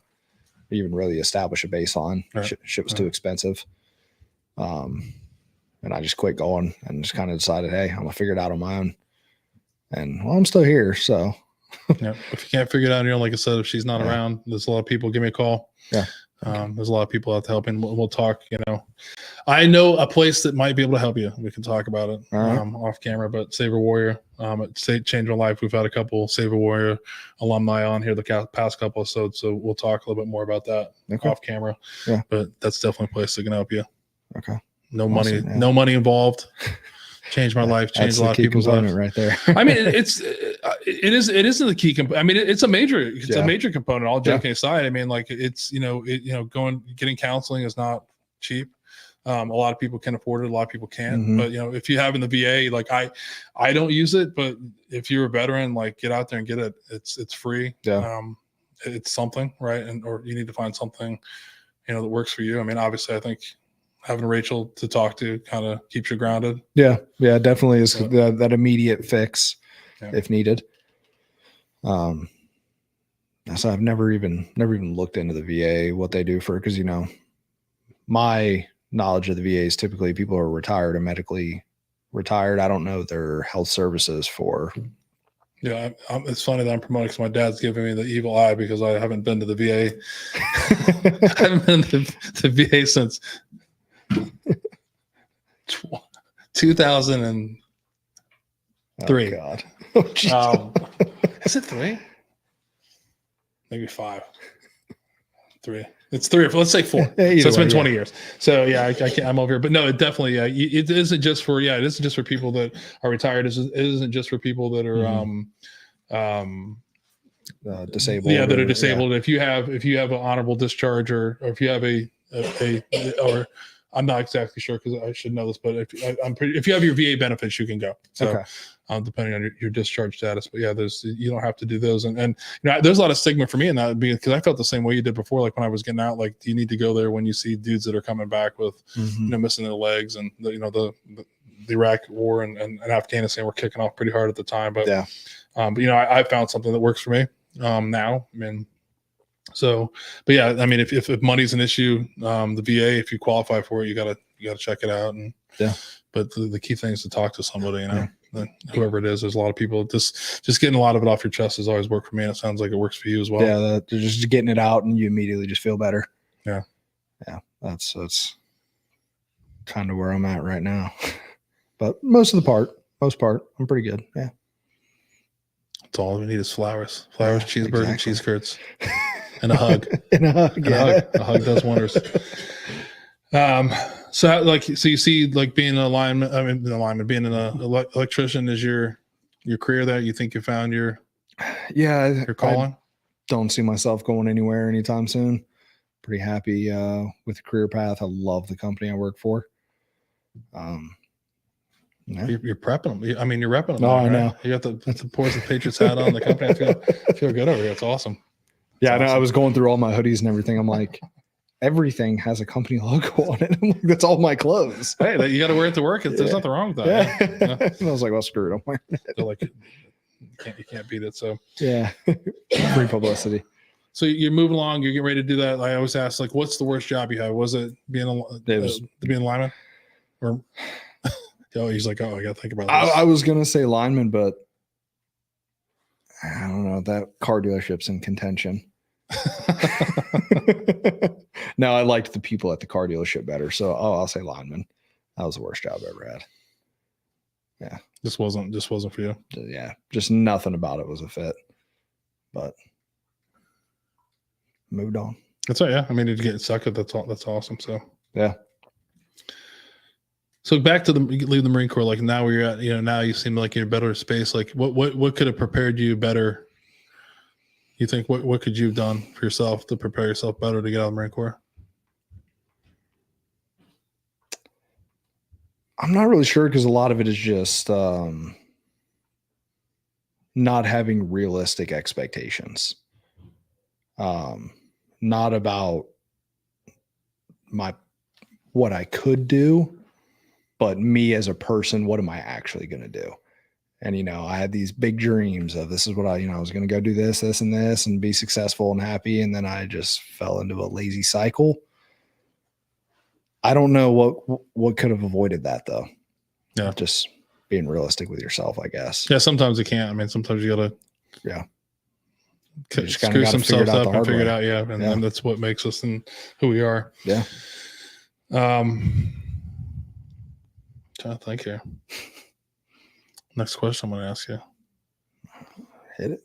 even really establish a baseline. Right. Shit was too expensive. And I just quit going and just kind of decided, hey, I'm gonna figure it out on my own. And well, I'm still here. So yeah. If you can't figure it out on your own, like I said, if she's not around, there's a lot of people. Give me a call. Yeah. There's a lot of people out to help, and we'll talk. I know a place that might be able to help you. We can talk about it off camera. But Save a Warrior, it changed my life. We've had a couple Save a Warrior alumni on here the past couple episodes, so we'll talk a little bit more about that off camera. Yeah, but that's definitely a place that can help you. Okay. No money, no money involved. Changed my life. Changed a lot of people's lives. Right there. I mean, it isn't the key component. I mean, it's a major component. All joking aside, I mean, like, it's getting counseling is not cheap. A lot of people can afford it. A lot of people can't. But if you have in the VA, like I don't use it, but if you're a veteran, like, get out there and get it. It's free. Yeah. It's something, right? Or you need to find something, that works for you. I mean, obviously, I think having Rachel to talk to kind of keeps you grounded. Yeah, definitely is that immediate fix if needed. So I've never even looked into the VA, what they do for, because my knowledge of the VA is typically people are retired or medically retired. I don't know their health services for. Yeah, it's funny that I'm promoting because my dad's giving me the evil eye because I haven't been to the VA. I haven't been to the VA since 2003. Oh, God. Oh, is it 3? Maybe 5. 3. It's 3 or 4. Let's say 4. So it's been 20 years. So yeah, I can't, I'm over here. But no, it definitely, it isn't just for, it isn't just for people that are retired. It isn't just for people that are disabled. Yeah, that are disabled. If you have an honorable discharge, or if you have or I'm not exactly sure because I should know this, but if you have your VA benefits, you can go. So depending on your discharge status, but yeah, you don't have to do those. And there's a lot of stigma for me in that, because I felt the same way you did before. Like when I was getting out, like, do you need to go there when you see dudes that are coming back with, missing their legs, and the Iraq war and Afghanistan were kicking off pretty hard at the time. But I found something that works for me now. I mean, so, but yeah, I mean, if money's an issue, the VA, if you qualify for it, you gotta check it out. And but the key thing is to talk to somebody, whoever it is. There's a lot of people just getting a lot of it off your chest has always worked for me. And it sounds like it works for you as well. Yeah. Just getting it out and you immediately just feel better. Yeah. Yeah. That's kind of where I'm at right now, but most part, I'm pretty good. Yeah. That's all we need is flowers, cheeseburger, and cheese curds. And a hug. A hug does wonders. So you see, like, being an lineman, being an electrician is your career that you think you found your calling? I don't see myself going anywhere anytime soon. Pretty happy with the career path. I love the company I work for. Yeah. You're prepping them. I mean, you're repping them. No, now, I right? know. You got the Pours the Patriots hat on. The company. I feel good over here. It's awesome. Yeah, I know. I awesome. was going through all my hoodies and everything. I'm like, everything has a company logo on it. I'm like, that's all my clothes. Hey, you got to wear it to work. There's Yeah. nothing wrong with that. Yeah. Yeah. And I was like, well, screw it. I'm wearing it. They're like, you can't beat it. So Yeah. Free publicity. So you're moving along. You're getting ready to do that. I always ask, like, what's the worst job you had? Was it being being a lineman? Or he's like, oh, I got to think about this. I was gonna say lineman, but I don't know. That car dealership's in contention. No, I liked the people at the car dealership better. So I'll say lineman. That was the worst job I ever had. Yeah. This wasn't for you. Yeah. Just nothing about it was a fit. But moved on. That's right. Yeah. I mean, did you get stuck at that's awesome. So yeah. So back to leave the Marine Corps. Like now where you're at, now you seem like you're in a better space. Like what could have prepared you better? You think what could you have done for yourself to prepare yourself better to get out of the Marine Corps? I'm not really sure because a lot of it is just not having realistic expectations. Not about what I could do, but me as a person, what am I actually going to do? And, I had these big dreams of this is what I was going to go do this, this, and this and be successful and happy. And then I just fell into a lazy cycle. I don't know what could have avoided that though. Yeah. Just being realistic with yourself, I guess. Yeah. Sometimes you can't. I mean, sometimes you gotta, screw some stuff up and figure it out. Yeah. And that's what makes us and who we are. Yeah. Trying to think here. Next question I'm going to ask you. Hit it.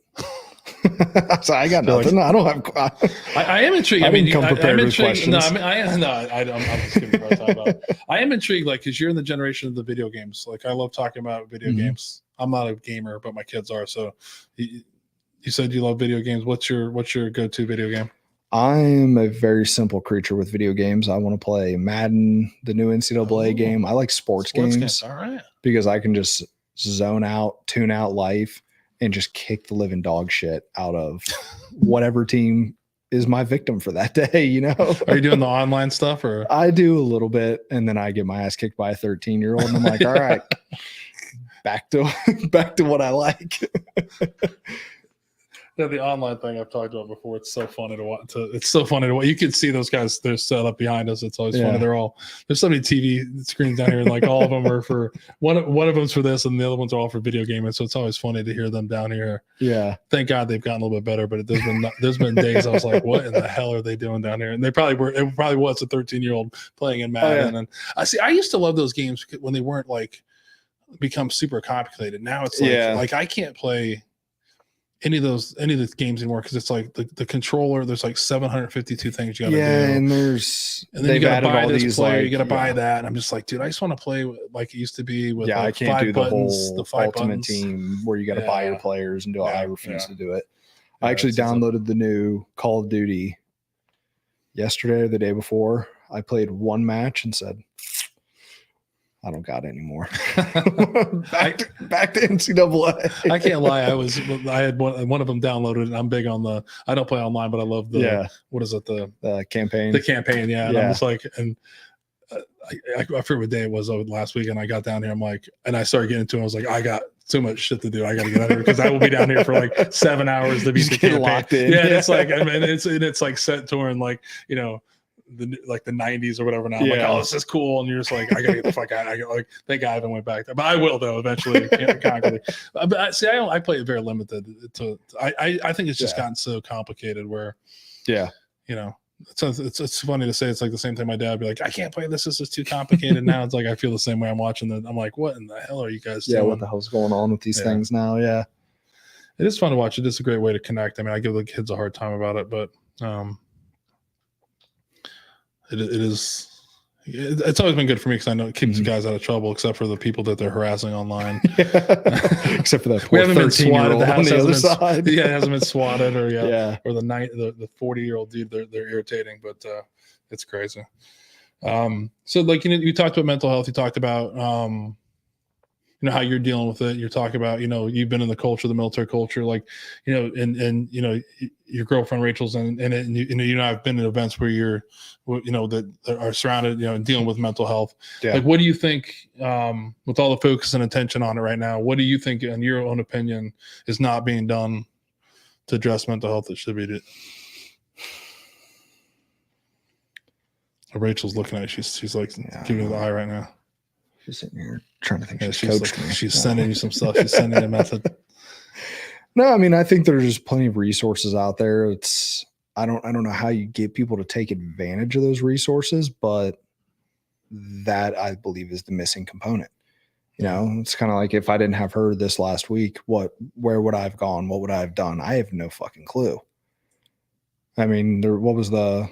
So I got nothing. I don't have. I am intrigued. I'm intrigued. No, I'm just giving you a hard time about it. I am intrigued, like, because you're in the generation of the video games. Like, I love talking about video games. I'm not a gamer, but my kids are. So, you said you love video games. What's your go-to video game? I'm a very simple creature with video games. I want to play Madden, the new NCAA game. I like sports games. All right. Because I can just zone out, tune out life, and just kick the living dog shit out of whatever team is my victim for that day, Are you doing the online stuff or? I do a little bit, and then I get my ass kicked by a 13-year-old, and I'm like, all right, back to what I like. Yeah, the online thing I've talked about before. It's so funny to watch. It's so funny to watch. You can see those guys. They're set up behind us. It's always funny. There's so many TV screens down here, and like all of them are for one of them's for this, and the other ones are all for video gaming. So it's always funny to hear them down here. Yeah. Thank God they've gotten a little bit better, but there's been days I was like, what in the hell are they doing down here? And they probably were. It probably was a 13-year-old playing in Madden. And I used to love those games when they weren't like become super complicated. Now it's like I can't play any of the games anymore because it's like the controller. There's like 752 things you got to do. And then you got to buy this player. You got to buy that. And I'm just like, dude, I just want to play like it used to be with I can't do the five ultimate buttons. Team where you got to buy your players and do it. I refuse to do it. I actually downloaded the new Call of Duty yesterday or the day before. I played one match and said, I don't got it anymore. back to NCAA. I can't lie. I had one of them downloaded, and I'm big on I don't play online, but I love what is it? The campaign. The campaign, yeah. And I'm just like, and I forget what day it was last week, and I got down here. I'm like, and I started getting into it. I was like, I got so much shit to do. I got to get out of here because I will be down here for like 7 hours to beat the campaign. Locked in. Yeah, it's like, I mean, it's like set touring, like, the 90s or whatever. Now I'm like, oh, this is cool, and you're just like, I gotta get the fuck out. Thank God I haven't went back there, but I will though eventually. But I play it very limited. I think it's just gotten so complicated where, it's funny to say. It's like the same thing. My dad would be like, I can't play this. This is too complicated. Now it's like I feel the same way. I'm watching it. I'm like, what in the hell are you guys doing? What the hell's going on with these things now? Yeah, it is fun to watch. It is a great way to connect. I mean, I give the kids a hard time about it, but it's always been good for me because I know it keeps guys out of trouble, except for the people that they're harassing online. Except for that we haven't been swatted. The on the other side. It hasn't been swatted, or or the 40-year-old dude. They're irritating, but it's crazy. So like you talked about mental health. You talked about you know, how you're dealing with it. You're talking about, you know, you've been in the culture, the military culture, like, you know, and you know, your girlfriend Rachel's and you know, I've been in events where you're, you know, that are surrounded, you know, and dealing with mental health. Yeah. Like, what do you think, with all the focus and attention on it right now, what do you think, in your own opinion, is not being done to address mental health that should be? Rachel's looking at you. She's like giving you the eye right now. She's sitting here trying to think. Yeah, she's coached like, me. She's sending you some stuff. She's sending you a message. No, I mean, I think there's just plenty of resources out there. It's I don't know how you get people to take advantage of those resources, but that I believe is the missing component. You know, it's kind of like if I didn't have her this last week, where would I have gone? What would I have done? I have no fucking clue. I mean, what was the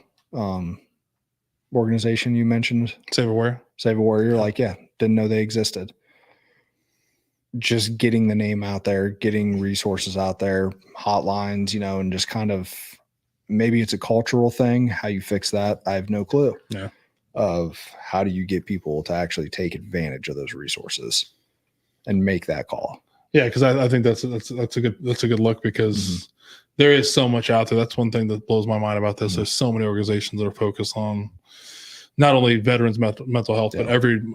organization you mentioned? Save a Warrior. Save a Warrior. Like, yeah, didn't know they existed. Just getting the name out there, getting resources out there, hotlines, you know, and just kind of maybe it's a cultural thing. How you fix that, I have no clue. Yeah. Of how do you get people to actually take advantage of those resources and make that call? Yeah, because I think that's a good look, because there is so much out there. That's one thing that blows my mind about this. There's so many organizations that are focused on not only veterans mental health, but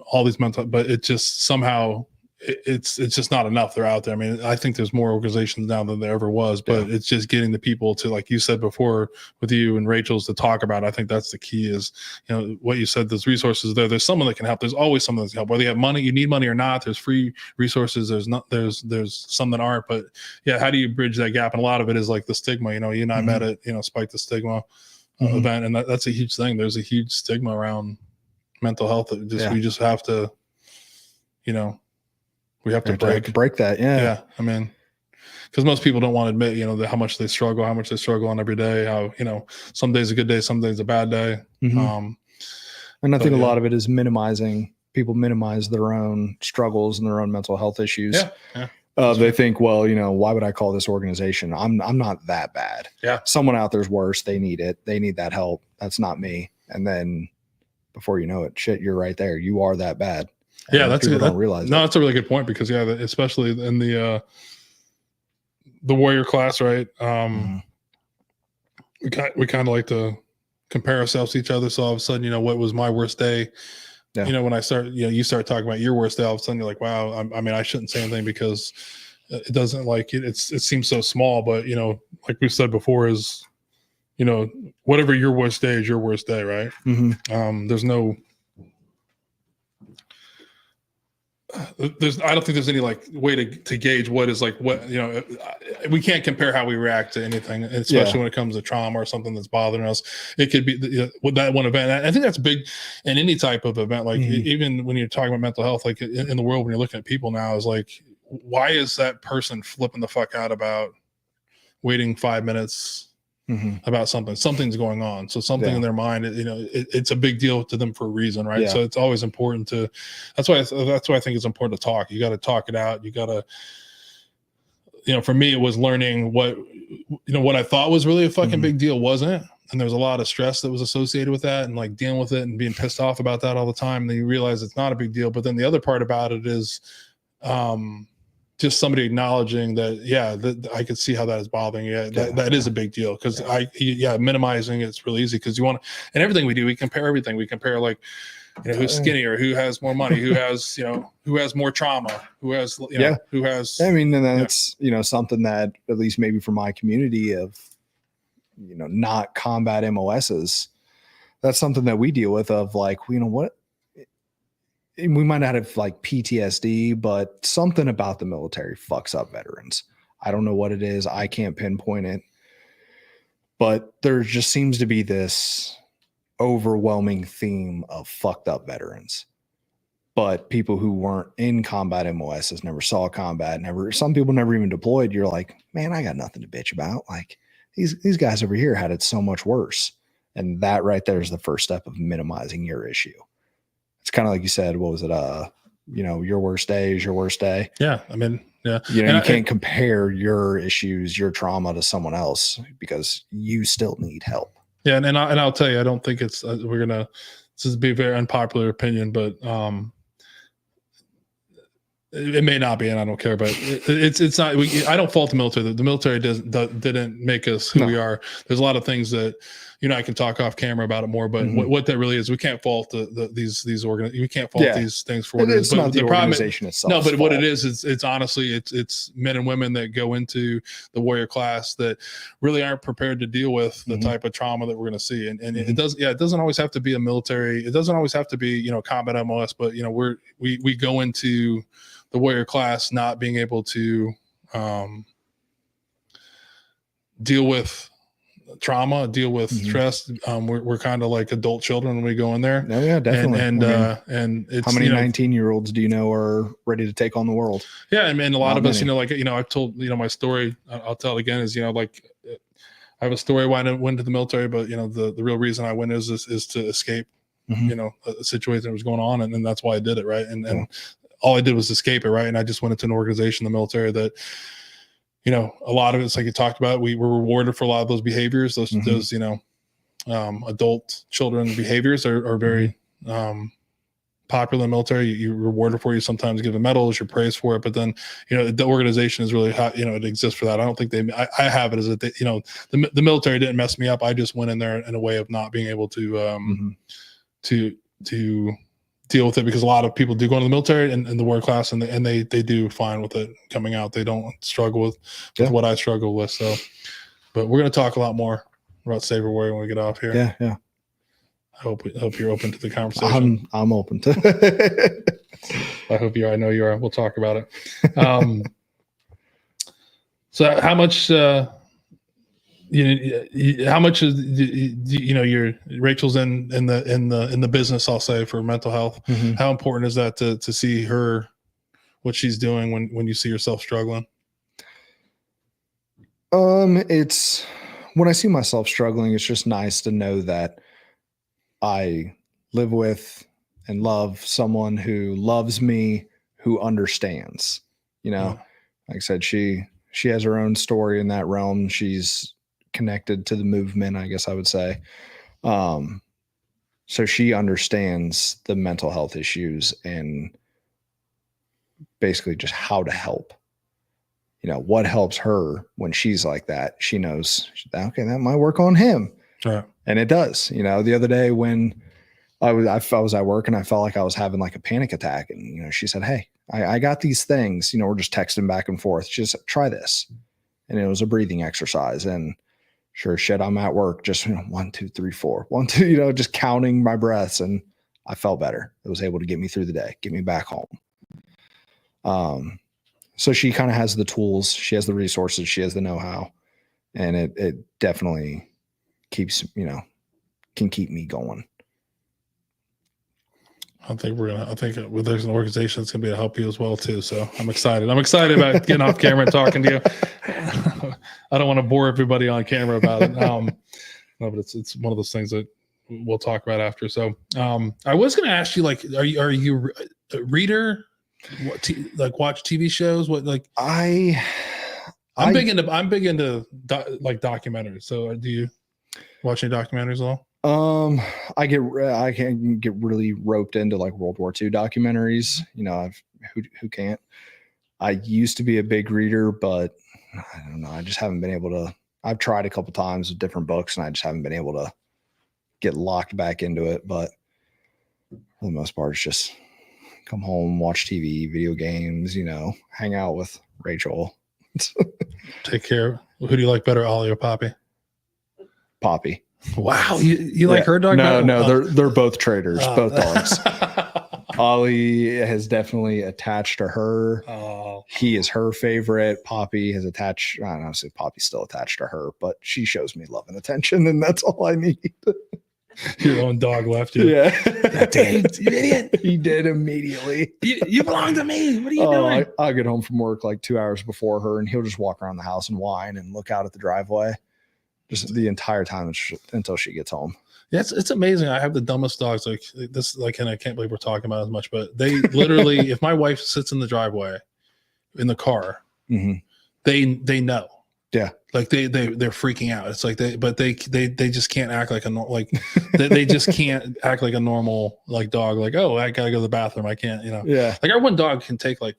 all these mental. But it just somehow it's just not enough. They're out there. I mean, I think there's more organizations now than there ever was, but it's just getting the people to, like you said before with you and Rachel's, to talk about it. I think that's the key is, you know, what you said, there's resources there. There's someone that can help. There's always someone that can help, whether you have money, you need money or not. There's free resources. There's some that aren't, but yeah. How do you bridge that gap? And a lot of it is like the stigma, you know, you and I met at, you know, Spike the Stigma event. And that's a huge thing. There's a huge stigma around mental health that we just have to, you know, we have to break that. Yeah. I mean, because most people don't want to admit, you know, how much they struggle on every day. How, you know, some days a good day, some days a bad day. And I think a lot of it is people minimize their own struggles and their own mental health issues. They think, well, you know, why would I call this organization? I'm not that bad. Yeah. Someone out there's worse. They need it. They need that help. That's not me. And then before you know it, shit, you're right there. You are that bad. Yeah, that's good. Don't realize no, that's a really good point, because especially in the warrior class, right? We kind of like to compare ourselves to each other. So all of a sudden, you know, what was my worst day? You know, when I start, you know, you start talking about your worst day, all of a sudden you're like, wow. I mean, I shouldn't say anything because it doesn't like it. It seems so small, but you know, like we said before, is, you know, whatever your worst day is your worst day, right? There's no. I don't think there's any like way to gauge what is like what, you know, we can't compare how we react to anything, especially when it comes to trauma or something that's bothering us. It could be with that one event. I think that's big in any type of event. Like even when you're talking about mental health, like in the world, when you're looking at people now, is like, why is that person flipping the fuck out about waiting 5 minutes about something's going on. So something in their mind, you know, it's a big deal to them for a reason. Right. So it's always important that's why I think it's important to talk. You got to talk it out. You got to, you know, for me, it was learning what I thought was really a fucking big deal wasn't. And there was a lot of stress that was associated with that, and like dealing with it and being pissed off about that all the time. And then you realize it's not a big deal. But then the other part about it is, just somebody acknowledging that, I could see how that is bothering you. That is a big deal, because minimizing it's really easy, because you want to, and everything we do, we compare everything. We compare, like, you know, who's skinnier, who has more money, who has, you know, who has more trauma, who has, you know, who has. I mean, and then it's, you know, something that at least maybe for my community of, you know, not combat MOSs, that's something that we deal with of like, you know what? We might not have like PTSD, but something about the military fucks up veterans. I don't know what it is. I can't pinpoint it, but there just seems to be this overwhelming theme of fucked up veterans. But people who weren't in combat MOSs, never saw combat, some people never even deployed. You're like, man, I got nothing to bitch about. Like these guys over here had it so much worse. And that right there is the first step of minimizing your issue. It's kind of like you said, what was it? You know, your worst day is your worst day. Yeah. I mean, yeah. You know, you can't compare your issues, your trauma to someone else, because you still need help. Yeah. And I'll tell you, I don't think it's, this is be a very unpopular opinion, but, It may not be, and I don't care, but it's not. I don't fault the military. The military didn't make us who we are. There's a lot of things that I can talk off camera about it more. But what that really is, we can't fault these we can't fault these things for what it is. It's not the organization itself. No, but what it is it's honestly it's men and women that go into the warrior class that really aren't prepared to deal with the type of trauma that we're going to see. And it doesn't always have to be a military. It doesn't always have to be combat MOS. But we go into the warrior class not being able to deal with trauma, deal with stress. We're kind of like adult children when we go in there. No, yeah, definitely. And it's how many 19-year-olds do you know are ready to take on the world? Yeah, and a lot of us, I've told my story. I'll tell it again. Is I have a story why I went to the military, but the real reason I went is to escape. A situation that was going on, and that's why I did it, right? And all I did was escape it, right? And I just went into an organization, the military, that a lot of it's like you talked about. We were rewarded for a lot of those behaviors. Those adult children behaviors are very popular in the military. You're rewarded for. You sometimes give medals, you're praised for it, but then the organization is really hot. It exists for that. I don't think I have it as that the military didn't mess me up. I just went in there in a way of not being able to deal with it, because a lot of people do go into the military and the warrior class, and they do fine with it coming out. They don't struggle with what I struggle with. So, but we're going to talk a lot more about Saber Warrior when we get off here. Yeah. I hope you're open to the conversation. I'm open to. I hope you are. I know you are. We'll talk about it. So how much? How much is your Rachel's in the business, I'll say, for mental health. How important is that to see her, what she's doing when you see yourself struggling? It's when I see myself struggling, it's just nice to know that I live with and love someone who loves me, who understands. Like I said, she has her own story in that realm. She's connected to the movement, I guess I would say. So she understands the mental health issues and basically just how to help. What helps her when she's like that. She knows, okay, that might work on him. Right. And it does. The other day when I was at work and I felt like I was having like a panic attack, and she said, hey, I got these things, we're just texting back and forth. She just try this. And it was a breathing exercise. And sure as shit, I'm at work, just 1, 2, 3, 4, 1, 2, just counting my breaths, and I felt better. It was able to get me through the day, get me back home. So she kind of has the tools, she has the resources, she has the know-how, and it definitely keeps, can keep me going. I think there's an organization that's going to be able to help you as well too. So I'm excited. I'm excited about getting off camera and talking to you. I don't want to bore everybody on camera about it. No, but it's one of those things that we'll talk about after. So I was going to ask you, are you a reader? Watch TV shows? I'm big into documentaries. So do you watch any documentaries at all? I can get really roped into World War II documentaries. Who can't? I used to be a big reader, but I don't know. I just haven't been able to. I've tried a couple times with different books, and I just haven't been able to get locked back into it. But for the most part, it's just come home, watch TV, video games, hang out with Rachel. Take care. Who do you like better, Ollie or Poppy? Poppy. Wow, you like her dog? No, they're both traders, both dogs. Ollie has definitely attached to her. Oh. He is her favorite. Poppy has attached. I don't know if Poppy's still attached to her, but she shows me love and attention, and that's all I need. Your own dog left you. Yeah. Dang, you idiot. He did immediately. You belong to me. What are you doing? I'll get home from work 2 hours before her, and he'll just walk around the house and whine and look out at the driveway just the entire time until she gets home. Yeah, it's amazing. I have the dumbest dogs like this. And I can't believe we're talking about it as much, but they literally, if my wife sits in the driveway in the car, they know. Yeah. Like they're freaking out. It's like they just can't act like they just can't act like a normal like dog. Like, oh, I gotta go to the bathroom. I can't, Yeah. Like our one dog can take like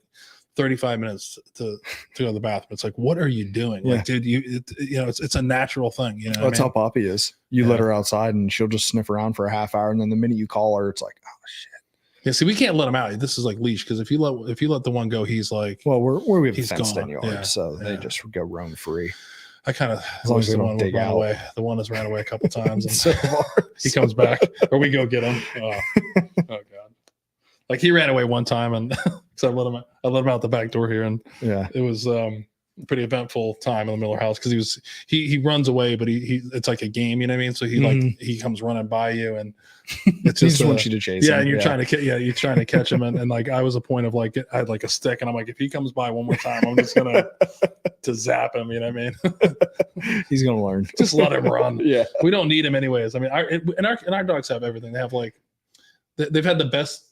35 minutes to go to the bathroom. It's like, what are you doing? Yeah. Like, dude, it's a natural thing. You know, That's how Poppy is. You let her outside and she'll just sniff around for a half hour, and then the minute you call her, it's like, oh shit. Yeah, see, we can't let him out. This is like leash, because if you let the one go, he's like, well, we have he's fenced in gone. yard, Yeah. so they just go roam free. I kind of long wish as they the don't one would dig run out. away. The one has ran away a couple times, and So he comes back, or we go get him. Oh god! Like he ran away one time, and so I let him out the back door here, and yeah, it was pretty eventful time in the Miller house, because he runs away, but he it's like a game, you know what I mean? So he comes running by you, and it's he just wants you to chase him. and you're trying to catch him, and like I was a point of like I had like a stick, and I'm like, if he comes by one more time, I'm just gonna to zap him, you know what I mean? He's gonna learn. Just let him run. Yeah, we don't need him anyways. I mean, our dogs have everything. They have like they've had the best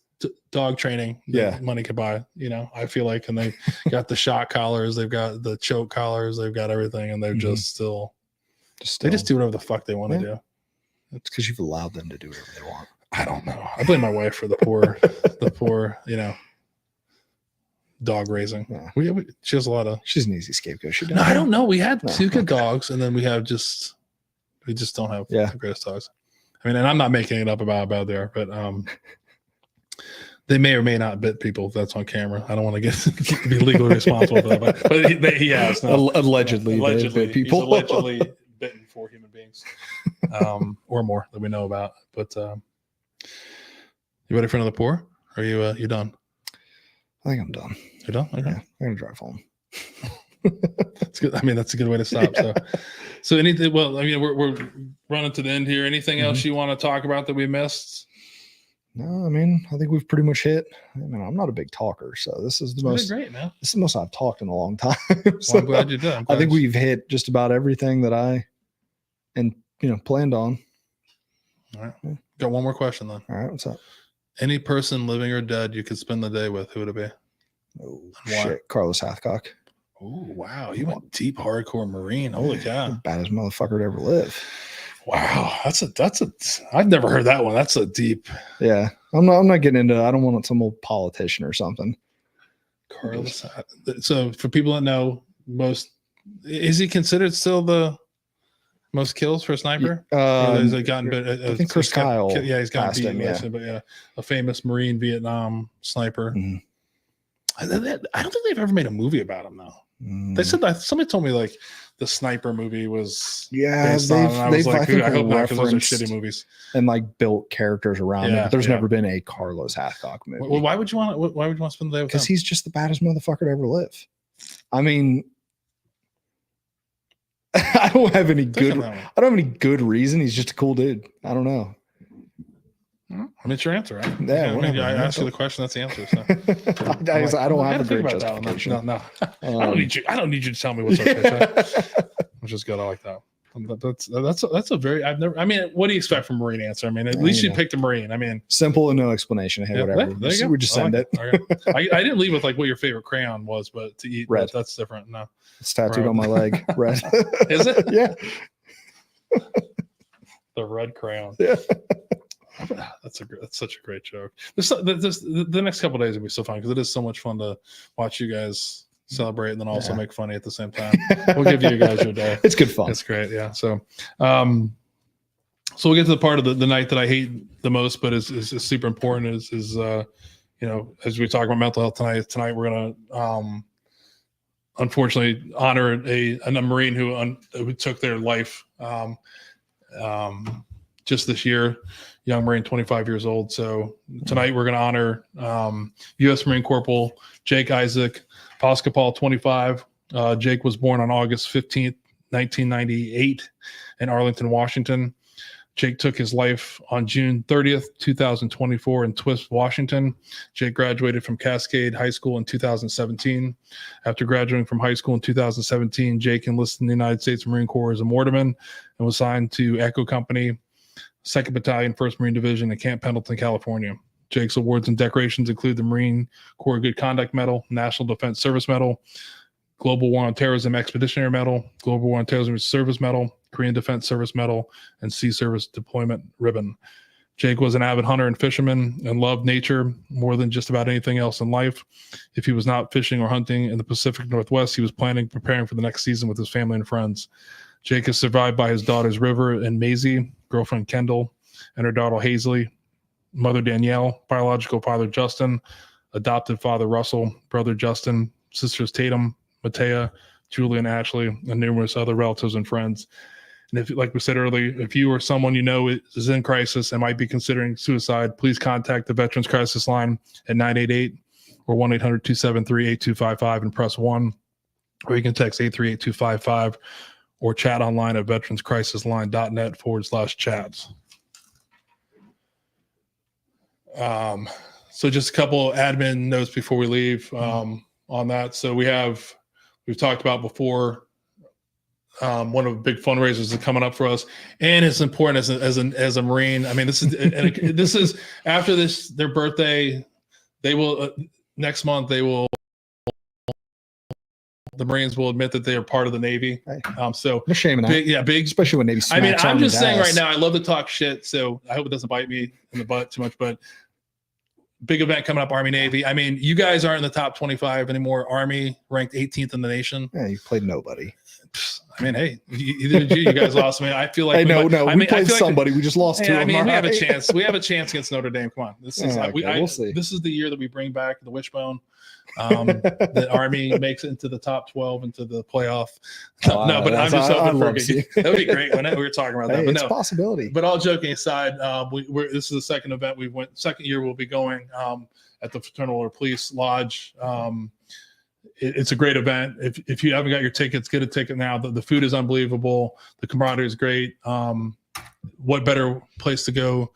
dog training that money could buy, I feel like, and they got the shock collars, they've got the choke collars, they've got everything, and they're just they just do whatever the fuck they want to do. It's because you've allowed them to do whatever they want. I don't know. I blame my wife for the poor dog raising. Yeah. She has a lot of. She's an easy scapegoat. No, I don't know. We had two good dogs, and then we just don't have the greatest dogs. I mean, and I'm not making it up about they are, but they may or may not bit people. If that's on camera. I don't want to be legally responsible for that, but he has. No. Allegedly bit people. He's allegedly bitten 4 human beings, or more that we know about. But you ready for another pour? Or are you done? I think I'm done. You're done? Okay. Yeah, I'm gonna drive home. That's good. I mean, that's a good way to stop. Yeah. So anything? Well, I mean, we're running to the end here. Anything else you want to talk about that we missed? No, I mean, I think we've pretty much hit. I mean, I'm not a big talker, so this is the most great, man. This is the most I've talked in a long time. So well, I'm glad you did. I think we've hit just about everything that I planned on. All right. Yeah. Got one more question then. All right, what's up? Any person, living or dead, you could spend the day with, who would it be? Oh shit, Carlos Hathcock. Oh wow, you went deep, hardcore Marine. Holy cow, baddest motherfucker to ever live. Wow, that's a. I've never heard that one. That's a deep. Yeah, I'm not getting into. I don't want some old politician or something. Carlos. So for people that know, is he considered still the most kills for a sniper? Has it gotten I think Chris Kyle. He's gotten beaten. Him, but a famous Marine Vietnam sniper. Mm-hmm. I don't think they've ever made a movie about him though. They said that somebody told me like the Sniper movie was based on, and I was like, I hope not, because those are shitty movies and like built characters around it. But there's never been a Carlos Hathcock movie. Well, why would you want to spend the day with him? Because he's just the baddest motherfucker to ever live. I mean, I don't have any good reason. He's just a cool dude. I don't know. I mean, it's your answer, right? Yeah, I asked you the question. That's the answer. So. I don't have a great justification. No. I don't need you to tell me what's okay. I'm just good. I like that. That's a very. I've never. I mean, what do you expect from Marine answer? I mean, at least you picked a Marine. I mean, simple and no explanation. Hey, whatever. There you go. We just send it. I didn't leave with like what your favorite crayon was, but to eat red. That's different. No, it's tattooed on my leg. Red. Is it? Yeah. The red crayon. Yeah. That's such a great joke. The next couple of days will be so fun because it is so much fun to watch you guys celebrate and then also make funny at the same time. We'll give you guys your day. It's good fun. It's great. Yeah. So we'll get to the part of the night that I hate the most, but is super important is as we talk about mental health tonight we're gonna unfortunately honor a Marine who took their life just this year. Young Marine, 25 years old. So tonight we're going to honor U.S. Marine Corporal Jake Isaac Poskapal, 25. Jake was born on August 15th, 1998 in Arlington, Washington. Jake took his life on June 30th, 2024 in Twist, Washington. Jake graduated from Cascade High School in 2017. After graduating from high school in 2017, Jake enlisted in the United States Marine Corps as a mortarman and was signed to Echo Company, 2nd Battalion, 1st Marine Division in Camp Pendleton, California. Jake's awards and decorations include the Marine Corps Good Conduct Medal, National Defense Service Medal, Global War on Terrorism Expeditionary Medal, Global War on Terrorism Service Medal, Korean Defense Service Medal, and Sea Service Deployment Ribbon. Jake was an avid hunter and fisherman and loved nature more than just about anything else in life. If he was not fishing or hunting in the Pacific Northwest, he was preparing for the next season with his family and friends. Jake is survived by his daughters River and Maisie, girlfriend Kendall, and her daughter Hazley, mother Danielle, biological father Justin, adopted father Russell, brother Justin, sisters Tatum, Matea, Julie, and Ashley, and numerous other relatives and friends. And if, like we said earlier, if you or someone you know is in crisis and might be considering suicide, please contact the Veterans Crisis Line at 988 or 1-800-273-8255 and press 1, or you can text 838-255 or chat online at veteranscrisisline.net/chats. So just a couple admin notes before we leave on that. So we've talked about before, one of the big fundraisers is coming up for us, and it's important as a Marine. I mean, this is after their birthday. They will next month. The Marines will admit that they are part of the Navy. So no shame in that. Big, especially when Navy. I mean, I'm just saying right now, I love to talk shit, so I hope it doesn't bite me in the butt too much. But big event coming up, Army Navy. I mean, you guys aren't in the top 25 anymore. Army ranked 18th in the nation. Yeah, you played nobody. I mean, hey, either you guys lost. I mean, I feel like we played somebody. We just lost two. I mean, we have a chance. We have a chance against Notre Dame. Come on, this is we'll see. This is the year that we bring back the wishbone. The Army makes it into the top 12 into the playoff. No, but I'm just hoping for that would be great. We were talking about that, but it's a possibility. But all joking aside, this is the second event second year we'll be going at the Fraternal Order Police Lodge. It's a great event. If you haven't got your tickets, get a ticket now. The food is unbelievable. The camaraderie is great. What better place to go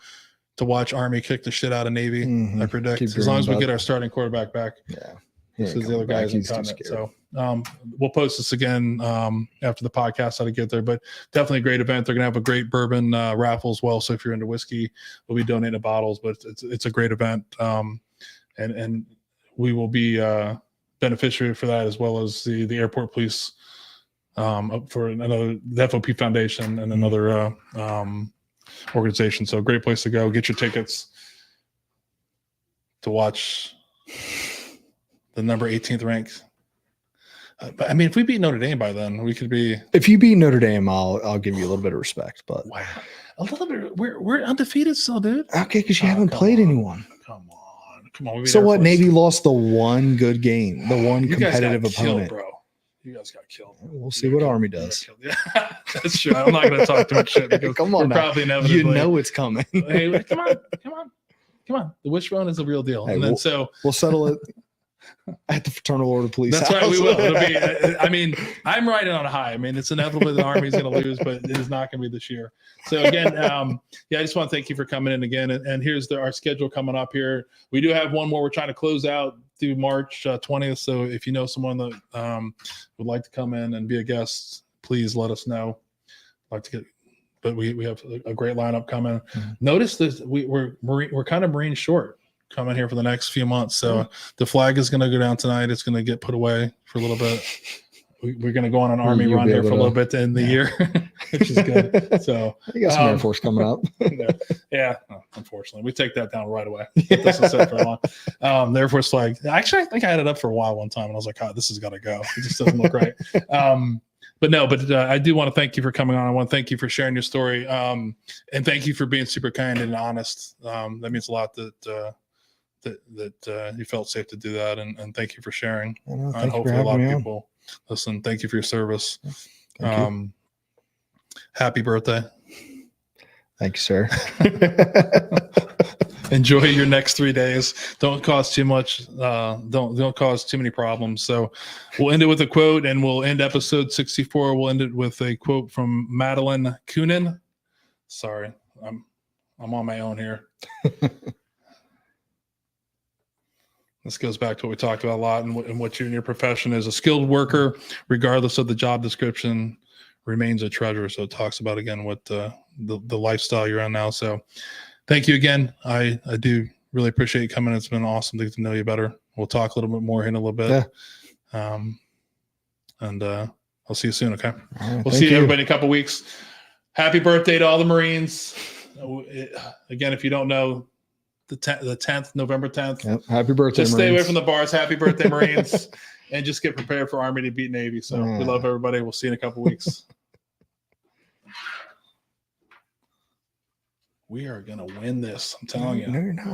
to watch Army kick the shit out of Navy? I predict, as long as we get our starting quarterback back. Yeah. This is the other guys in continent. So we'll post this again after the podcast how to get there. But definitely a great event. They're gonna have a great bourbon raffle as well. So if you're into whiskey, we'll be donating bottles. But it's a great event, and we will be beneficiary for that, as well as the airport police for another the FOP Foundation and another organization. So great place to go. Get your tickets to watch the number 18th ranked. But I mean, if we beat Notre Dame by then, we could be. If you beat Notre Dame, I'll give you a little bit of respect. But wow, a little bit. We're undefeated still, dude. Okay, because you haven't played anyone. Come on. So what? Navy lost the one good game, the one competitive opponent, bro. You guys got killed. We'll see what Army does. Yeah, that's true. I'm not going to talk too much shit because come on, probably inevitably. You know it's coming. Hey, come on. The wishbone is a real deal. Hey, and then we'll settle it at the Fraternal Order Police. That's right. We will. I mean, I'm riding on a high. I mean, it's inevitable the Army's going to lose, but it is not going to be this year. So again, I just want to thank you for coming in again. And here's our schedule coming up here. We do have one more. We're trying to close out through March 20th. So if you know someone that would like to come in and be a guest, please let us know. But we have a great lineup coming. Notice this, we're kind of Marine short coming here for the next few months. So the flag is going to go down tonight. It's going to get put away for a little bit. We're going to go on an Army run here for a little bit to end the year, which is good. So you got some Air Force coming up. Yeah, unfortunately, we take that down right away. This is set for long. The Air Force flag. Actually, I think I had it up for a while one time, and I was like, "Oh, this has got to go. It just doesn't look right." But I do want to thank you for coming on. I want to thank you for sharing your story, and thank you for being super kind and honest. That means a lot that you felt safe to do that, and thank you for sharing. And hopefully a lot of people listen. Thank you for your service. Happy birthday. Thank you, sir. Enjoy your next 3 days. Don't cause too much. Don't cause too many problems. So we'll end it with a quote, and we'll end episode 64. We'll end it with a quote from Madeline Kunin. Sorry, I'm on my own here. This goes back to what we talked about a lot, and what you in your profession is. A skilled worker, regardless of the job description, remains a treasure. So it talks about, again, what the lifestyle you're on now. So thank you again. I do really appreciate you coming. It's been awesome to get to know you better. We'll talk a little bit more in a little bit. Yeah. and I'll see you soon. Okay. All right, We'll thank see you. everybody in a couple weeks. Happy birthday to all the Marines. Again, if you don't know, the 10th, November 10th. Yep. Happy birthday, Just stay away Marines. from the bars. Happy birthday, Marines. And just get prepared for Army to beat Navy. So we love everybody. We'll see you in a couple weeks. We are going to win this. I'm telling you. No, you're not.